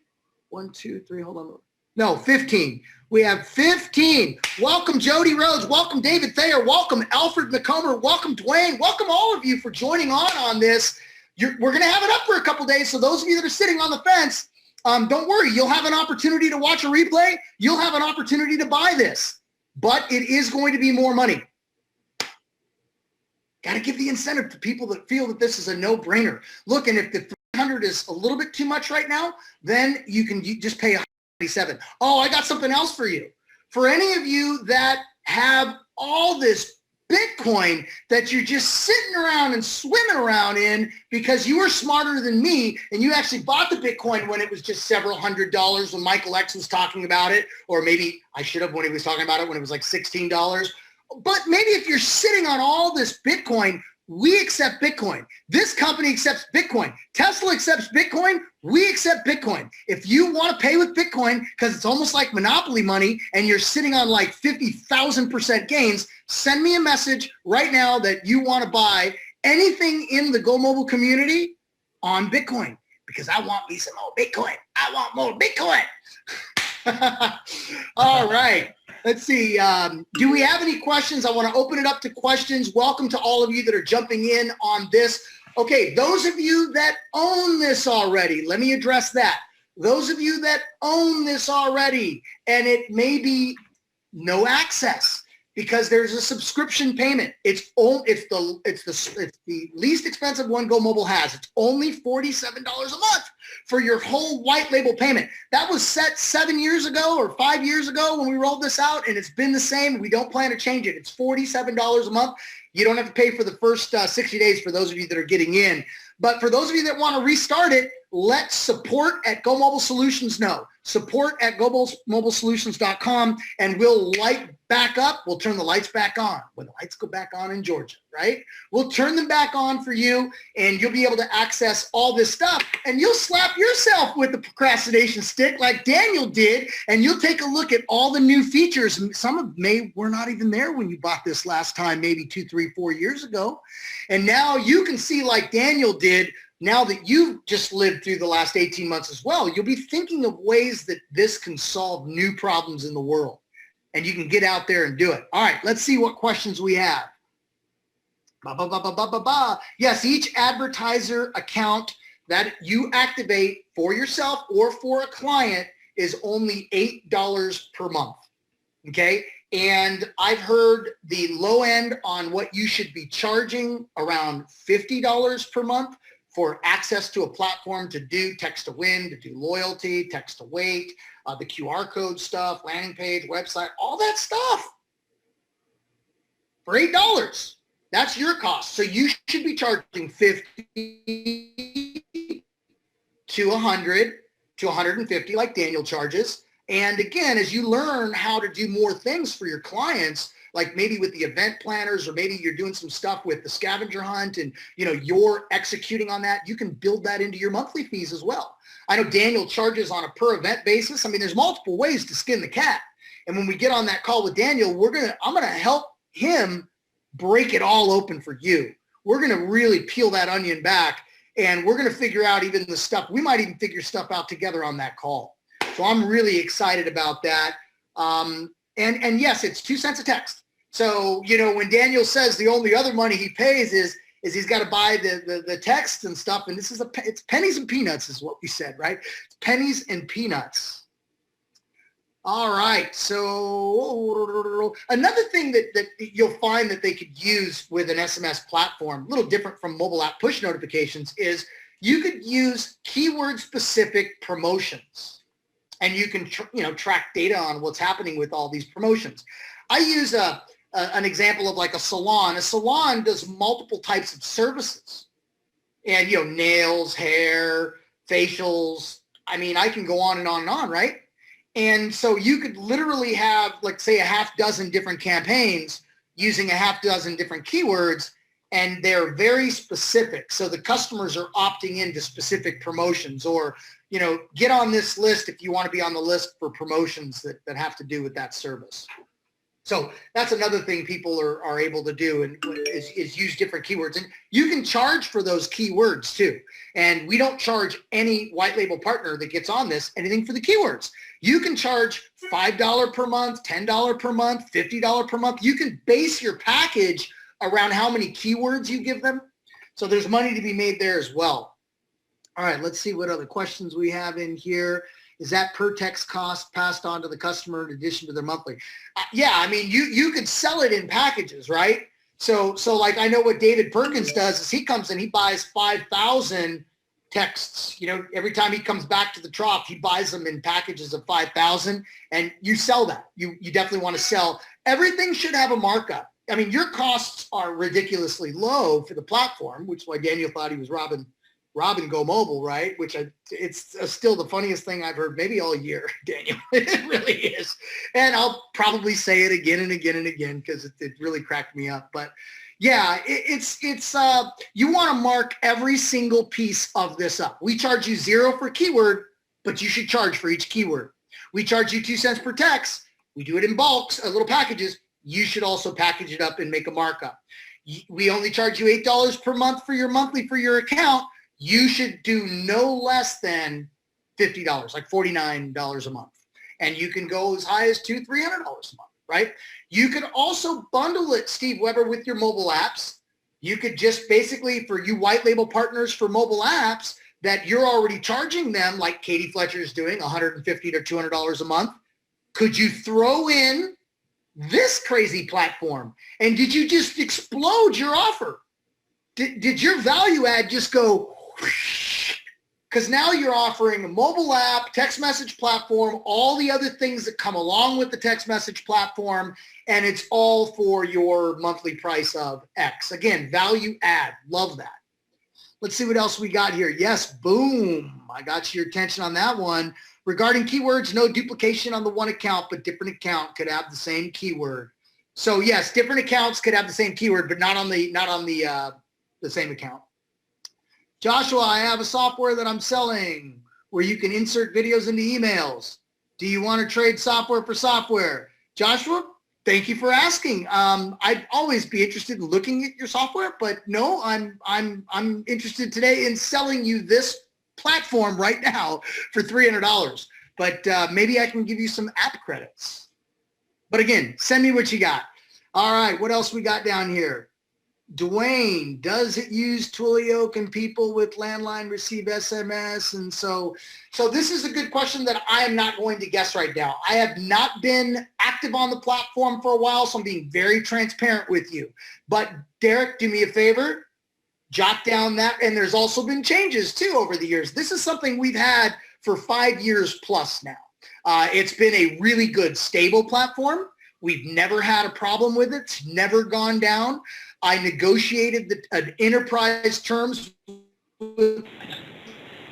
1, 2, 3, hold on. No, 15. We have 15. Welcome, Jody Rhodes. Welcome, David Thayer. Welcome, Alfred McComber. Welcome, Dwayne. Welcome, all of you, for joining on this. We're going to have it up for a couple days, so those of you that are sitting on the fence, don't worry. You'll have an opportunity to watch a replay. You'll have an opportunity to buy this, but it is going to be more money. Got to give the incentive to people that feel that this is a no-brainer. Look, and if the 300 is a little bit too much right now, then you just pay $197. Oh, I got something else for you. For any of you that have all this Bitcoin that you're just sitting around and swimming around in because you were smarter than me and you actually bought the Bitcoin when it was just several $100s when Michael X was talking about it, or maybe I should have when he was talking about it when it was like $16. But maybe if you're sitting on all this Bitcoin, we accept Bitcoin. This company accepts Bitcoin. Tesla accepts Bitcoin. We accept Bitcoin. If you want to pay with Bitcoin, because it's almost like monopoly money and you're sitting on like 50,000% gains, send me a message right now that you want to buy anything in the Go Mobile community on Bitcoin, because I want me some more Bitcoin. I want more Bitcoin. All right. Let's see. Do we have any questions? I want to open it up to questions. Welcome to all of you that are jumping in on this. Okay, those of you that own this already, let me address that. Those of you that own this already, and it may be no access because there's a subscription payment. It's the least expensive one Go Mobile has. It's only $47 a month for your whole white label payment. That was set 7 years ago or 5 years ago when we rolled this out, and it's been the same. We don't plan to change it. It's $47 a month. You don't have to pay for the first 60 days for those of you that are getting in. But for those of you that want to restart it, let support at Go Mobile Solutions know. Support at GoMobileSolutions.com, and we'll light back up. We'll turn the lights back on when the lights go back on in Georgia, right? We'll turn them back on for you, and you'll be able to access all this stuff, and you'll slap yourself with the procrastination stick like Daniel did, and you'll take a look at all the new features. Some of them were not even there when you bought this last time, maybe 2, 3, 4 years ago. And now you can see, like Daniel did, now that you've just lived through the last 18 months as well, you'll be thinking of ways that this can solve new problems in the world, and you can get out there and do it. All right, let's see what questions we have. Yes, each advertiser account that you activate for yourself or for a client is only $8 per month, okay? And I've heard the low end on what you should be charging around $50 per month for access to a platform to do text to win, to do loyalty, text to wait, the QR code stuff, landing page, website, all that stuff for $8. That's your cost. So you should be charging $50 to $100 to $150 like Daniel charges. And again, as you learn how to do more things for your clients, like maybe with the event planners, or maybe you're doing some stuff with the scavenger hunt and you're executing on that, you can build that into your monthly fees as well. I know Daniel charges on a per event basis. I mean, there's multiple ways to skin the cat. And when we get on that call with Daniel, I'm going to help him break it all open for you. We're going to really peel that onion back, and we're going to figure out even the stuff. We might even figure stuff out together on that call. So I'm really excited about that. And yes, it's 2 cents a text. So, when Daniel says the only other money he pays is he's got to buy the text and stuff. And it's pennies and peanuts is what we said, right? It's pennies and peanuts. All right. So another thing that you'll find that they could use with an SMS platform, a little different from mobile app push notifications, is you could use keyword specific promotions. And you can track data on what's happening with all these promotions. I use an example of like a salon. A salon does multiple types of services, and nails, hair, facials. I mean, I can go on and on and on, right? And so you could literally have, like, say, a half dozen different campaigns using a half dozen different keywords, and they're very specific. So the customers are opting into specific promotions, or get on this list if you want to be on the list for promotions that have to do with that service. So that's another thing people are able to do, and is use different keywords. And you can charge for those keywords too. And we don't charge any white label partner that gets on this anything for the keywords. You can charge $5 per month, $10 per month, $50 per month. You can base your package around how many keywords you give them. So there's money to be made there as well. All right, let's see what other questions we have in here. Is that per text cost passed on to the customer in addition to their monthly? Yeah, I mean, you could sell it in packages, right? So like I know what David Perkins does is he comes and he buys 5,000 texts. Every time he comes back to the trough, he buys them in packages of 5,000, and you sell that. You definitely want to sell. Everything should have a markup. I mean, your costs are ridiculously low for the platform, which is why Daniel thought he was robbing Go Mobile, right? Which it's still the funniest thing I've heard maybe all year, Daniel. It really is. And I'll probably say it again and again and again because it really cracked me up. But, Yeah, you want to mark every single piece of this up. We charge you $0 for keyword, but you should charge for each keyword. We charge you 2 cents per text. We do it in bulks, little packages. You should also package it up and make a markup. We only charge you $8 per month for your monthly for your account. You should do no less than $50, like $49 a month. And you can go as high as $200, $300 a month, right? You could also bundle it, Steve Weber, with your mobile apps. You could just basically, for you white label partners for mobile apps that you're already charging them, like Katie Fletcher is doing, $150 to $200 a month. Could you throw in this crazy platform? And did you just explode your offer? Did your value add just go? Because now you're offering a mobile app, text message platform, all the other things that come along with the text message platform, and it's all for your monthly price of X. Again, value add. Love that. Let's see what else we got here. Yes, boom. I got your attention on that one. Regarding keywords, no duplication on the one account, but different account could have the same keyword. So yes, different accounts could have the same keyword, but not on the same account. Joshua, I have a software that I'm selling where you can insert videos into emails. Do you want to trade software for software? Joshua, thank you for asking. I'd always be interested in looking at your software, but no, I'm interested today in selling you this platform right now for $300. But maybe I can give you some app credits. But again, send me what you got. All right, what else we got down here? Dwayne, does it use Twilio? Can people with landline receive SMS? And so this is a good question that I am not going to guess right now. I have not been active on the platform for a while, so I'm being very transparent with you. But Derek, do me a favor, jot down that. And there's also been changes too over the years. This is something we've had for 5 years plus now. It's been a really good, stable platform. We've never had a problem with it. It's never gone down. I negotiated an enterprise terms with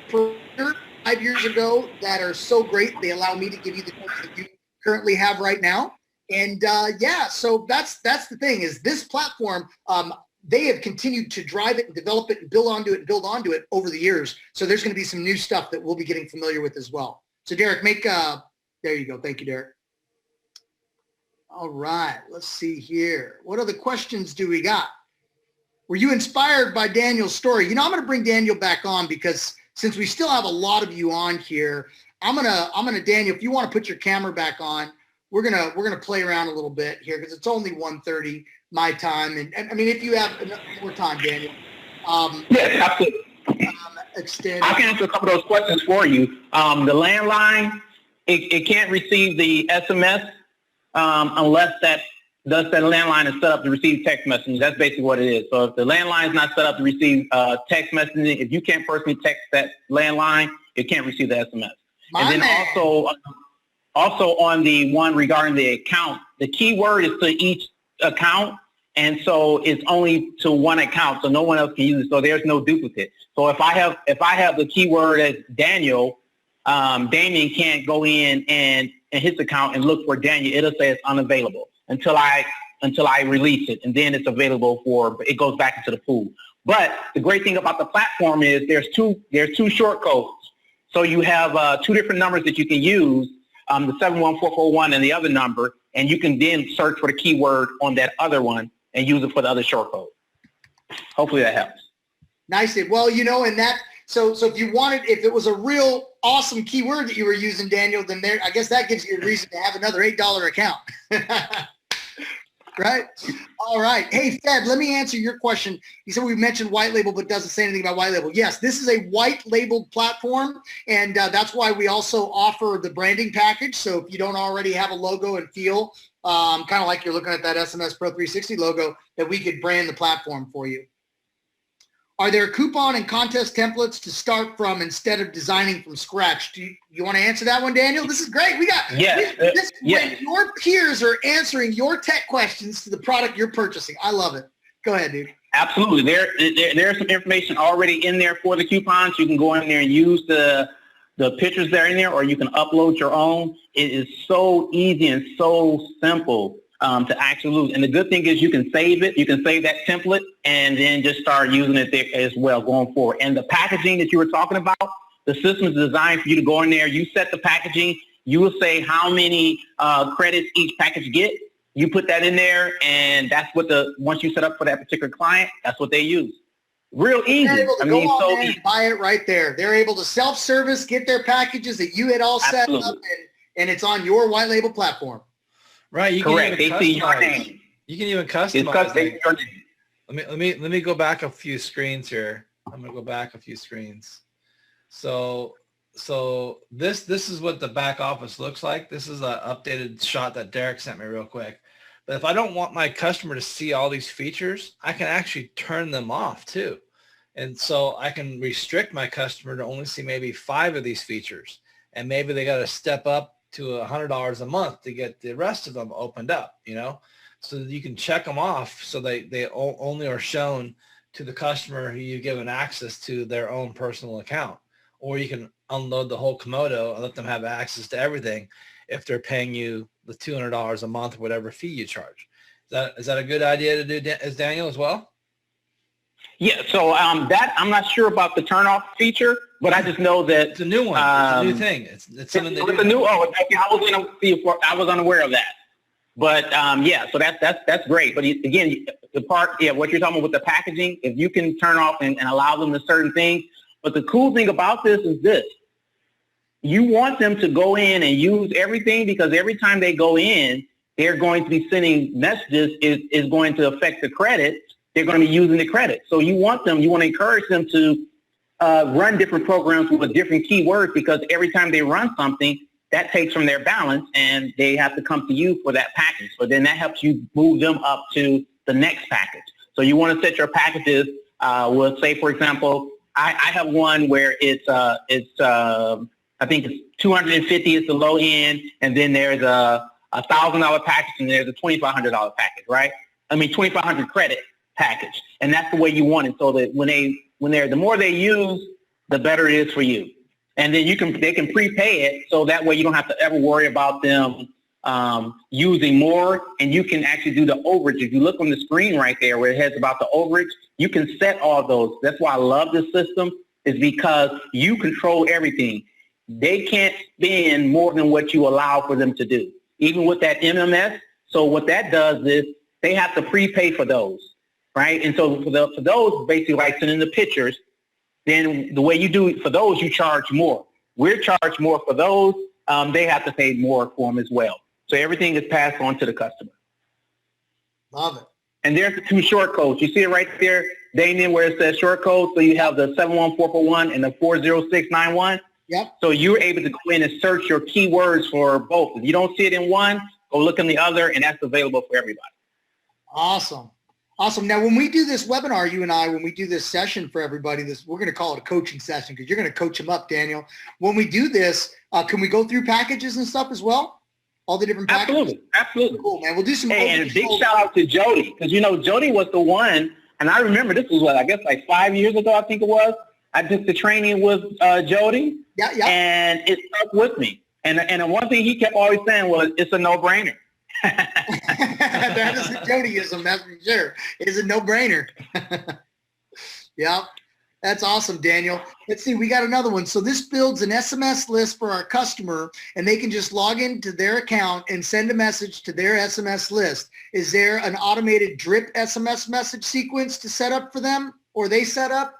5 years ago that are so great. They allow me to give you the terms that you currently have right now. And yeah, so that's the thing is this platform, they have continued to drive it and develop it and build onto it over the years. So there's going to be some new stuff that we'll be getting familiar with as well. So Derek, there you go. Thank you, Derek. All right, let's see here. What other questions do we got? Were you inspired by Daniel's story? You know, I'm going to bring Daniel back on because since we still have a lot of you on here, I'm gonna Daniel, if you want to put your camera back on, we're gonna play around a little bit here because it's only 1:30 my time, and I mean if you have more time, Daniel. Yes, absolutely. Extend. I can answer a couple of those questions for you. The landline, it can't receive the SMS. Unless that landline is set up to receive text messaging. That's basically what it is. So if the landline is not set up to receive text messaging, if you can't personally text that landline, it can't receive the SMS. And then also on the one regarding the account, the keyword is to each account, and so it's only to one account, so no one else can use it. So there's no duplicate. So if I have the keyword as Daniel, Damien can't go in and his account and look for Daniel. It'll say it's unavailable until I release it, and then it's available it goes back into the pool. But the great thing about the platform is there's two short codes. So you have 2 different numbers that you can use, the 71441 and the other number, and you can then search for the keyword on that other one and use it for the other short code. Hopefully that helps. Nice. Well, you know, and that, so if it was a real awesome keyword that you were using, Daniel, then I guess that gives you a reason to have another $8 account. Right? All right. Hey, Fed, let me answer your question. You said we mentioned white label, but doesn't say anything about white label. Yes, this is a white labeled platform, and that's why we also offer the branding package. So if you don't already have a logo and feel kind of like you're looking at that SMS Pro 360 logo, that we could brand the platform for you. Are there coupon and contest templates to start from instead of designing from scratch? Do you want to answer that one, Daniel? This is great. When your peers are answering your tech questions to the product you're purchasing. I love it. Go ahead, dude. Absolutely. There's some information already in there for the coupons. You can go in there and use the pictures that are in there, or you can upload your own. It is so easy and so simple to actually lose. And the good thing is you can save it. You can save that template and then just start using it there as well going forward. And the packaging that you were talking about, the system is designed for you to go in there. You set the packaging. You will say how many credits each package get. You put that in there, and that's what once you set up for that particular client, that's what they use. Real easy. They're able to go on there and buy it right there. They're able to self-service, get their packages that you had all set up, and it's on your white label platform. Right. You Correct. Can even they see your name. You can even customize it. Let me go back a few screens here. I'm gonna go back a few screens. So this is what the back office looks like. This is an updated shot that Derek sent me real quick. But if I don't want my customer to see all these features, I can actually turn them off too. And so I can restrict my customer to only see maybe 5 of these features. And maybe they got to step up to $100 a month to get the rest of them opened up, so that you can check them off so they only are shown to the customer who you've given access to their own personal account. Or you can unload the whole Komodo and let them have access to everything if they're paying you the $200 a month, whatever fee you charge. Is that a good idea to do as Daniel as well? Yeah, so that I'm not sure about the turn off feature, but I just know that it's a new one. It's a new thing. It's something they do. It's a new. Oh, okay, I was unaware of that. But yeah, so that's great. But again, the part, what you're talking about with the packaging, if you can turn off and allow them to certain things. But the cool thing about this is this: you want them to go in and use everything, because every time they go in, they're going to be sending messages. Is going to affect the credit. They're going to be using the credit. So you want to encourage them to run different programs with different keywords, because every time they run something, that takes from their balance and they have to come to you for that package. So then that helps you move them up to the next package. So you want to set your packages. We'll say, for example, I have one where it's I think it's 250 is the low end, and then there's a $1,000 package, and there's a $2,500 package, right? I mean, 2,500 credit package, and that's the way you want it, so that the more they use, the better it is for you. And then they can prepay it, so that way you don't have to ever worry about them using more, and you can actually do the overage. If you look on the screen right there where it has about the overage, you can set all those. That's why I love this system, is because you control everything. They can't spend more than what you allow for them to do, even with that MMS. So what that does is they have to prepay for those. Right, and so for those, basically like sending the pictures, then the way you do it for those, you charge more. We're charged more for those. They have to pay more for them as well. So everything is passed on to the customer. Love it. And there's the 2 short codes. You see it right there, Damien, where it says short code. So you have the 71441 and the 40691. Yep. So you're able to go in and search your keywords for both. If you don't see it in one, go look in the other, and that's available for everybody. Awesome. Awesome. Now, when we do this webinar, you and I, when we do this session for everybody, we're going to call it a coaching session, because you're going to coach them up, Daniel. When we do this, can we go through packages and stuff as well? All the different packages? Absolutely. Cool, man. We'll do some. Hey, and a big shout out to Jody, because, Jody was the one, and I remember this was I guess like 5 years ago, I think it was. I took the training with Jody, yeah, and it stuck with me. And the one thing he kept always saying was, it's a no-brainer. That is a Jodyism, that's for sure. It is a no-brainer. Yeah, that's awesome, Daniel. Let's see, we got another one. So this builds an SMS list for our customer, and they can just log into their account and send a message to their SMS list. Is there an automated drip SMS message sequence to set up for them, or they set up?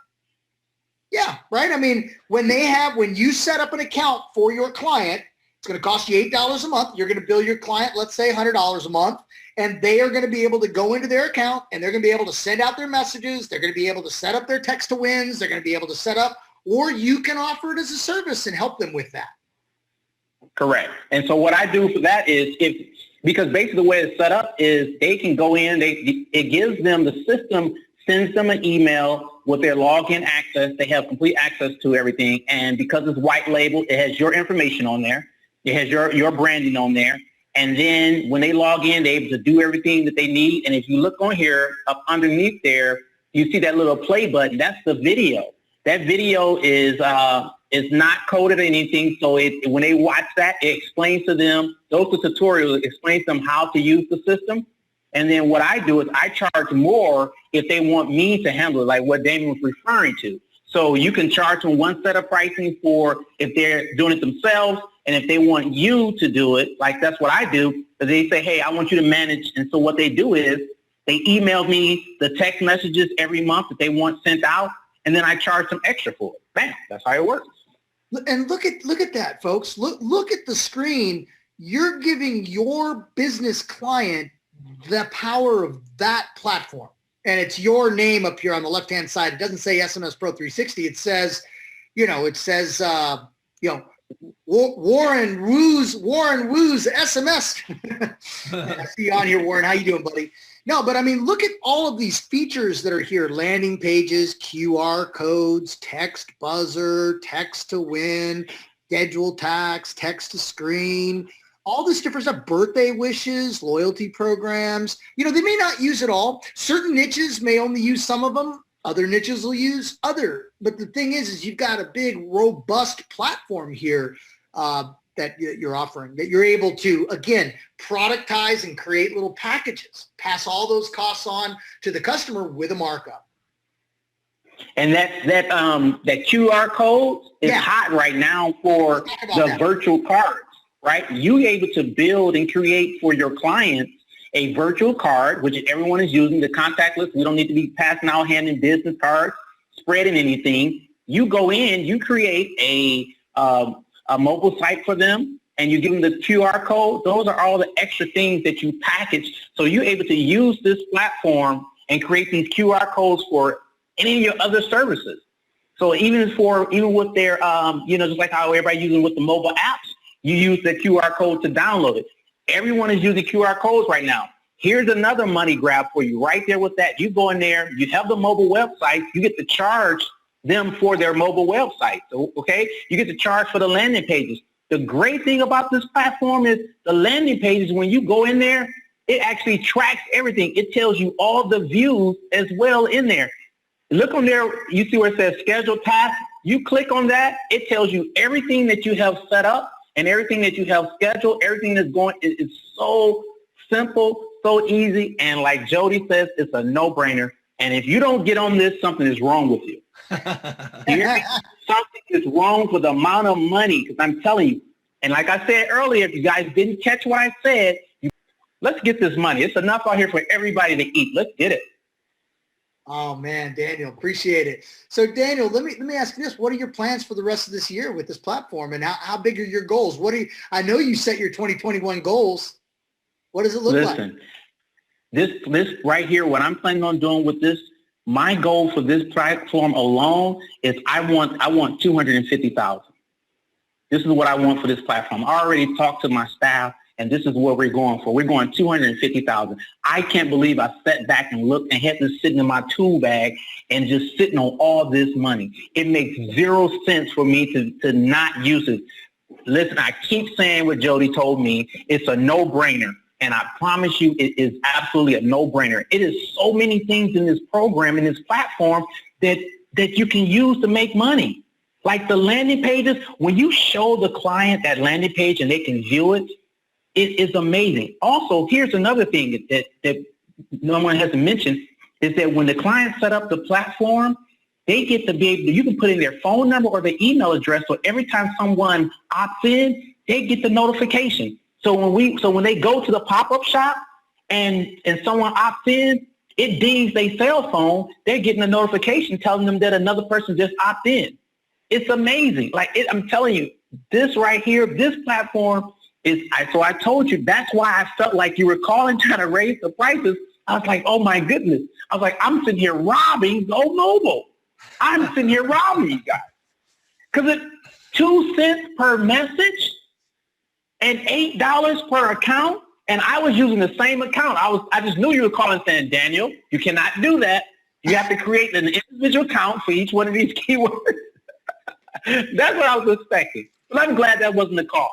Yeah, right? I mean, when you set up an account for your client, it's going to cost you $8 a month. You're going to bill your client, let's say $100 a month, and they are going to be able to go into their account, and they're going to be able to send out their messages. They're going to be able to set up their text to wins. They're going to be able to set up, or you can offer it as a service and help them with that. Correct. And so what I do for that is, because basically the way it's set up is they can go in, it gives them, the system sends them an email with their login access. They have complete access to everything. And because it's white labeled, it has your information on there. It has your branding on there. And then when they log in, they're able to do everything that they need. And if you look on here, up underneath there, you see that little play button. That's the video. That video is not coded or anything. So when they watch that, it explains to them, those are tutorials, it explains to them how to use the system. And then what I do is I charge more if they want me to handle it, like what Damien was referring to. So you can charge them one set of pricing for if they're doing it themselves, and if they want you to do it, like that's what I do, but they say, hey, I want you to manage. And so what they do is they email me the text messages every month that they want sent out, and then I charge them extra for it. Bam, that's how it works. And look at that, folks. Look at the screen. You're giving your business client the power of that platform. And it's your name up here on the left-hand side. It doesn't say SMS Pro 360. It says, Warren Woo's SMS. I see you on here, Warren. How you doing, buddy? No, but I mean, look at all of these features that are here. Landing pages, QR codes, text buzzer, text to win, schedule tax, text to screen, all this different stuff, birthday wishes, loyalty programs. They may not use it all. Certain niches may only use some of them. Other niches will use other. But the thing is you've got a big, robust platform here that you're offering, that you're able to, again, productize and create little packages, pass all those costs on to the customer with a markup. And that QR code is hot right now for the virtual cards, right? You're able to build and create for your clients a virtual card, which everyone is using, the contactless. We don't need to be passing out, handing business cards, spreading anything. You go in, you create a mobile site for them, and you give them the QR code. Those are all the extra things that you package. So you're able to use this platform and create these QR codes for any of your other services. So even with their, just like how everybody using with the mobile apps, you use the QR code to download it. Everyone is using QR codes right now. Here's another money grab for you right there with that. You go in there, you have the mobile website, you get to charge them for their mobile website. So, okay, you get to charge for the landing pages. The great thing about this platform is the landing pages, when you go in there, it actually tracks everything. It tells you all the views as well in there. Look on there, you see where it says schedule task. You click on that, it tells you everything that you have set up and everything that you have scheduled, everything that's going, is so simple, so easy. And like Jody says, it's a no-brainer. And if you don't get on this, something is wrong with you. Something is wrong with the amount of money, because I'm telling you. And like I said earlier, if you guys didn't catch what I said, let's get this money. It's enough out here for everybody to eat. Let's get it. Oh man, Daniel, appreciate it. So Daniel, let me ask you this: what are your plans for the rest of this year with this platform, and how big are your goals? I know you set your 2021 goals. What does it look like? Listen, this right here, what I'm planning on doing with this, my goal for this platform alone is I want 250,000. This is what I want for this platform. I already talked to my staff, and this is what we're going for. We're going 250,000. I can't believe I sat back and looked and had this sitting in my tool bag and just sitting on all this money. It makes zero sense for me to not use it. Listen, I keep saying what Jody told me. It's a no-brainer. And I promise you, it is absolutely a no-brainer. It is so many things in this program, in this platform, that you can use to make money. Like the landing pages, when you show the client that landing page and they can view it, it is amazing. Also, here's another thing that no one hasn't mentioned, is that when the client set up the platform, they get to be able to, you can put in their phone number or their email address, so every time someone opts in, they get the notification. So when they go to the pop-up shop and someone opts in, it dings their cell phone. They're getting a notification telling them that another person just opted in. It's amazing. I'm telling you, this right here, this platform is, so I told you, that's why I felt like you were calling trying to raise the prices. I was like, oh my goodness. I was like, I'm sitting here robbing Go Mobile. I'm sitting here robbing you guys. Because it's 2 cents per message and $8 per account. And I was using the same account. I just knew you were calling saying, Daniel, you cannot do that. You have to create an individual account for each one of these keywords. That's what I was expecting. But I'm glad that wasn't the call.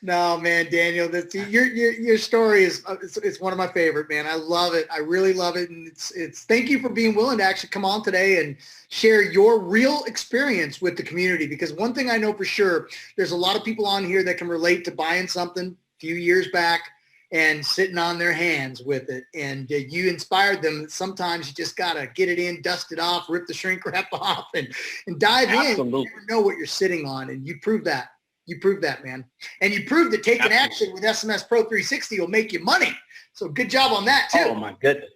No, man, Daniel, that's your story is it's one of my favorite, man. I love it. I really love it. And it's thank you for being willing to actually come on today and share your real experience with the community. Because one thing I know for sure, there's a lot of people on here that can relate to buying something a few years back and sitting on their hands with it. And you inspired them that sometimes you just got to get it in, dust it off, rip the shrink wrap off and dive in. You never know what you're sitting on. And you proved that. You proved that, man. And you proved that taking action with SMS Pro 360 will make you money. So good job on that, too. Oh, my goodness.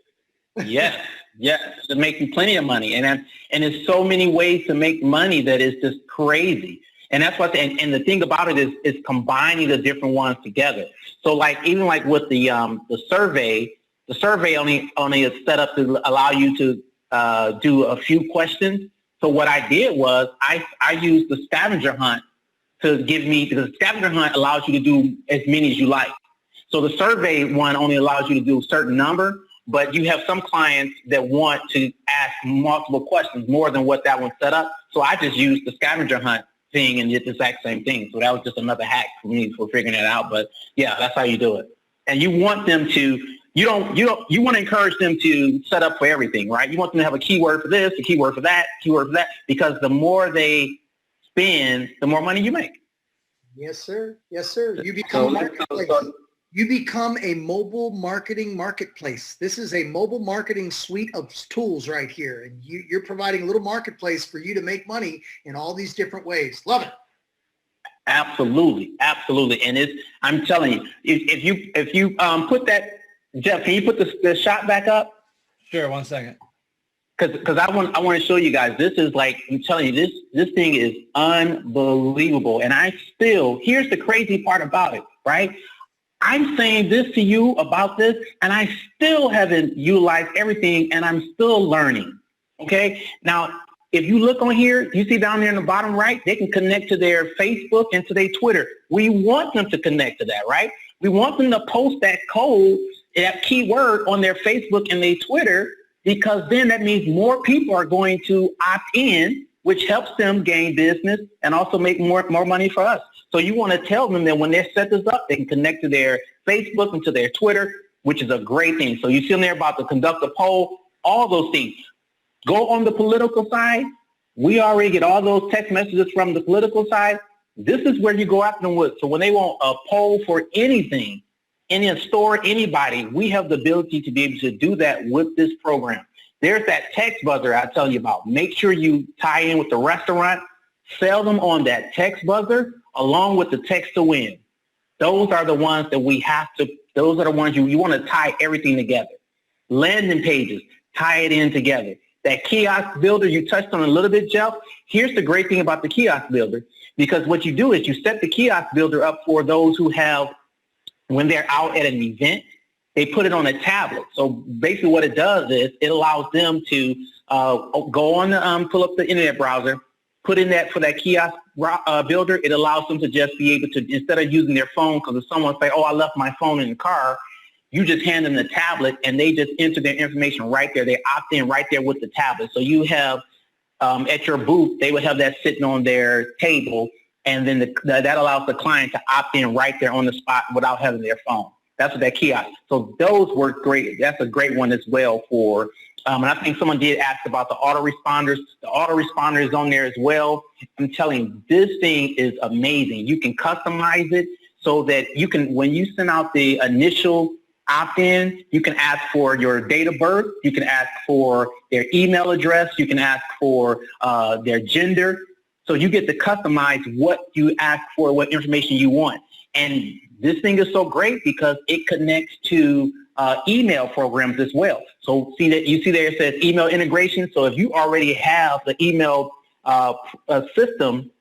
Yes, yes. It makes you plenty of money. And there's so many ways to make money that is just crazy. And that's what, and the thing about it is combining the different ones together. So like, even like with the survey only is set up to allow you to do a few questions. So what I did was I used the scavenger hunt to give me, because the scavenger hunt allows you to do as many as you like. So the survey one only allows you to do a certain number, but you have some clients that want to ask multiple questions more than what that one set up. So I just used the scavenger hunt thing and did the exact same thing. So that was just another hack for me for figuring it out. But yeah, that's how you do it. And you want them to, you want to encourage them to set up for everything, right? You want them to have a keyword for this, a keyword for that, because the more they spend, the more money you make. Yes, sir. Yes, sir. You become You become a mobile marketing marketplace. This is a mobile marketing suite of tools right here. And you're providing a little marketplace for you to make money in all these different ways. Love it. Absolutely. Absolutely. And I'm telling you, if you put that, Jeff, can you put the shot back up? Sure. 1 second. Because I want to show you guys, this is like, I'm telling you, this thing is unbelievable. And here's the crazy part about it, right? I'm saying this to you about this, and I still haven't utilized everything, and I'm still learning, okay? Now, if you look on here, you see down there in the bottom right, they can connect to their Facebook and to their Twitter. We want them to connect to that, right? We want them to post that code, that keyword on their Facebook and their Twitter, because then that means more people are going to opt in, which helps them gain business and also make more money for us. So you want to tell them that when they set this up, they can connect to their Facebook and to their Twitter, which is a great thing. So you see in there about to conduct a poll, all those things. Go on the political side. We already get all those text messages from the political side. This is where you go after them with. So when they want a poll for anything, in a store, anybody, we have the ability to be able to do that with this program. There's that text buzzer I tell you about. Make sure you tie in with the restaurant. Sell them on that text buzzer along with the text to win. Those are the ones that we have to, those are the ones you want to tie everything together. Landing pages, tie it in together. That kiosk builder you touched on a little bit, Jeff. Here's the great thing about the kiosk builder, because what you do is you set the kiosk builder up for those who have, when they're out at an event, they put it on a tablet. So basically what it does is it allows them to go on, pull up the internet browser, put in that for that kiosk builder. It allows them to just be able to, instead of using their phone, because if someone say, oh, I left my phone in the car, you just hand them the tablet and they just enter their information right there. They opt in right there with the tablet. So you have at your booth, they would have that sitting on their table, and then that allows the client to opt in right there on the spot without having their phone. That's what that kiosk. So those work great. That's a great one as well for, and I think someone did ask about the autoresponders. The autoresponder is on there as well. I'm telling you, this thing is amazing. You can customize it so that you can, when you send out the initial opt-in, you can ask for your date of birth. You can ask for their email address. You can ask for their gender. So you get to customize what you ask for, what information you want. And this thing is so great because it connects to email programs as well. So see that you see there it says email integration. So if you already have the email system,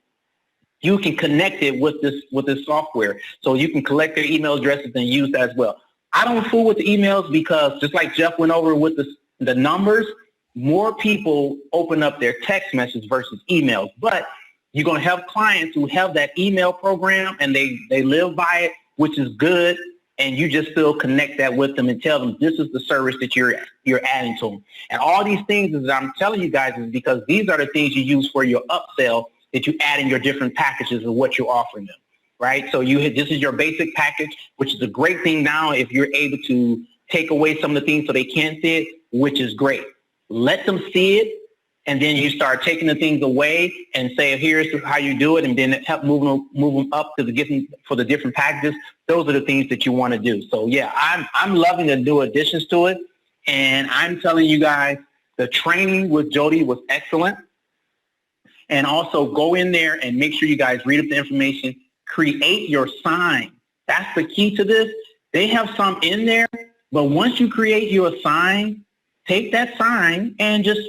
you can connect it with this software. So you can collect their email addresses and use that as well. I don't fool with the emails because just like Jeff went over with the numbers, more people open up their text message versus emails. But you're going to have clients who have that email program and they live by it, which is good. And you just still connect that with them and tell them this is the service that you're adding to them. And all these things that I'm telling you guys is because these are the things you use for your upsell that you add in your different packages of what you're offering them. right? So this is your basic package, which is a great thing now if you're able to take away some of the things so they can't see it, which is great. Let them see it, and then you start taking the things away and say, here's how you do it, and then help move them up to the different packages. Those are the things that you want to do. So yeah, I'm loving the new additions to it, and I'm telling you guys, the training with Jody was excellent. And also go in there and make sure you guys read up the information. Create your sign. That's the key to this. They have some in there, but once you create your sign, take that sign and just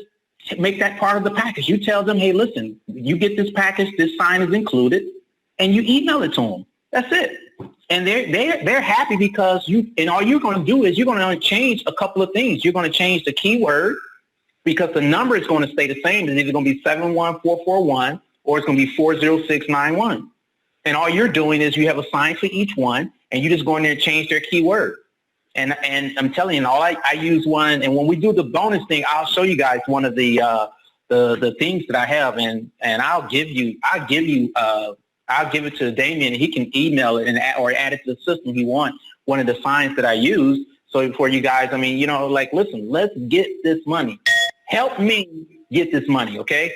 make that part of the package. You tell them, hey, listen, you get this package, this sign is included, and you email it to them. That's it. And they're happy because all you're going to do is you're going to change a couple of things. You're going to change the keyword, because the number is going to stay the same. It's either going to be 71441 or it's going to be 40691. And all you're doing is you have a sign for each one, and you just go in there and change their keyword. And I'm telling you, I use one. And when we do the bonus thing, I'll show you guys one of the things that I have, and I'll give it to Damien, and he can email it or add it to the system he wants. One of the signs that I use. So for you guys, I mean, listen, let's get this money. Help me get this money, okay?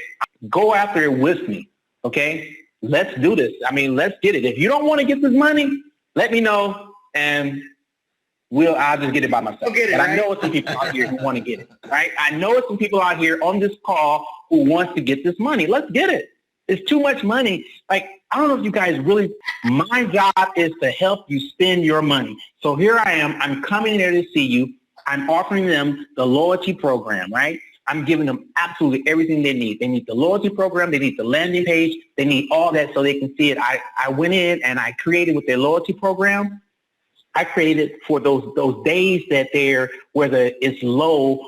Go after it with me, okay? Let's do this. I mean, let's get it. If you don't want to get this money, let me know, and I'll just get it by myself. But right? I know it's some people out here who want to get it, right? I know it's some people out here on this call who wants to get this money. Let's get it. It's too much money. Like, I don't know if you guys really, my job is to help you spend your money. So here I am. I'm coming there to see you. I'm offering them the loyalty program, right? I'm giving them absolutely everything they need. They need the loyalty program. They need the landing page. They need all that so they can see it. I went in and I created with their loyalty program. I created for those days that whether it's low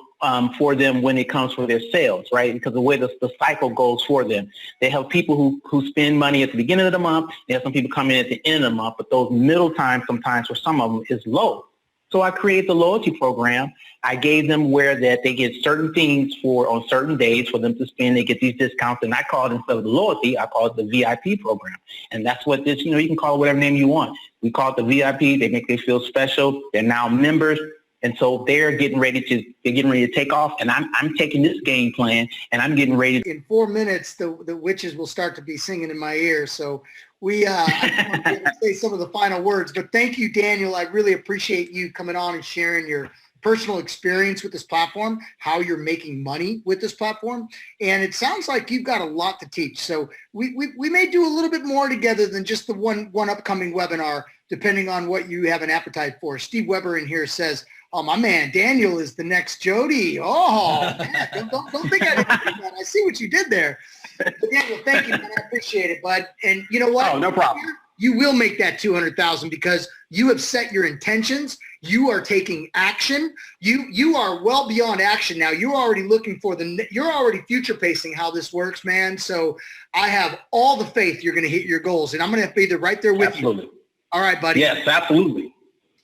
for them when it comes for their sales, right? Because the way the cycle goes for them. They have people who spend money at the beginning of the month. They have some people come in at the end of the month, but those middle times sometimes for some of them is low. So I created the loyalty program. I gave them where that they get certain things on certain days for them to spend. They get these discounts, and I call it, instead of the loyalty, I call it the VIP program. And that's what this, you can call it whatever name you want. We call it the VIP. They make them feel special. They're now members. And so they're getting ready to take off. And I'm taking this game plan, and I'm getting ready. In 4 minutes, the witches will start to be singing in my ear. So I want to say some of the final words, but thank you, Daniel. I really appreciate you coming on and sharing your personal experience with this platform, how you're making money with this platform. And it sounds like you've got a lot to teach. So we may do a little bit more together than just the one upcoming webinar, depending on what you have an appetite for. Steve Weber in here says, oh, my man, Daniel is the next Jody. Oh, man, don't think I didn't do that. I see what you did there. But Daniel, thank you, man. I appreciate it, bud. And you know what? Oh, no problem. You will make that 200,000 because you have set your intentions. You are taking action. You are well beyond action now. You're already looking for you're already future pacing how this works, man. So I have all the faith you're going to hit your goals, and I'm going to be right there with you. All right, buddy. Yes, absolutely.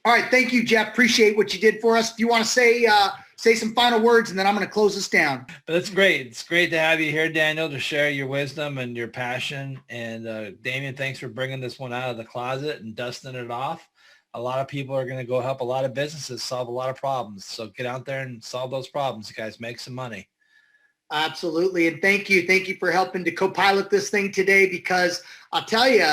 All right. Thank you, Jeff. Appreciate what you did for us. Do you want to say some final words, and then I'm going to close this down? That's great. It's great to have you here, Daniel, to share your wisdom and your passion. And Damien, thanks for bringing this one out of the closet and dusting it off. A lot of people are going to go help a lot of businesses solve a lot of problems. So get out there and solve those problems, you guys. Make some money. Absolutely. And thank you. Thank you for helping to co-pilot this thing today, because I'll tell you,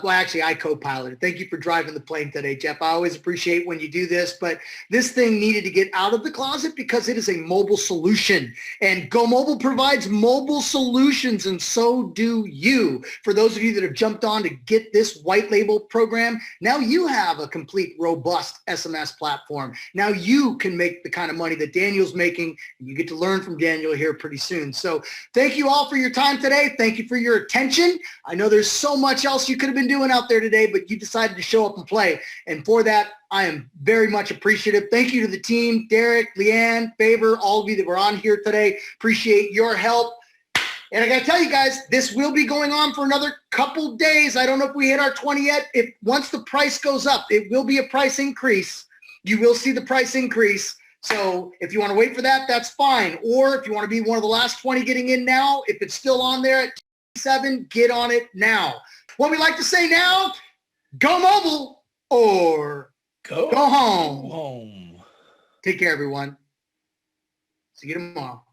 actually, I co-piloted. Thank you for driving the plane today, Jeff. I always appreciate when you do this, but this thing needed to get out of the closet because it is a mobile solution, and Go Mobile provides mobile solutions, and so do you. For those of you that have jumped on to get this white label program, now you have a complete, robust SMS platform. Now you can make the kind of money that Daniel's making, and you get to learn from Daniel here pretty soon. So thank you all for your time today. Thank you for your attention. I know there's so much else you could have been doing out there today, but you decided to show up and play. And for that, I am very much appreciative. Thank you to the team, Derek, Leanne, Favor, all of you that were on here today. Appreciate your help. And I got to tell you guys, this will be going on for another couple days. I don't know if we hit our 20 yet. Once the price goes up, it will be a price increase. You will see the price increase. So if you want to wait for that, that's fine. Or if you want to be one of the last 20 getting in now, if it's still on there at 7, get on it now. What we like to say now, go mobile or go home. home. Take care, everyone. See you tomorrow.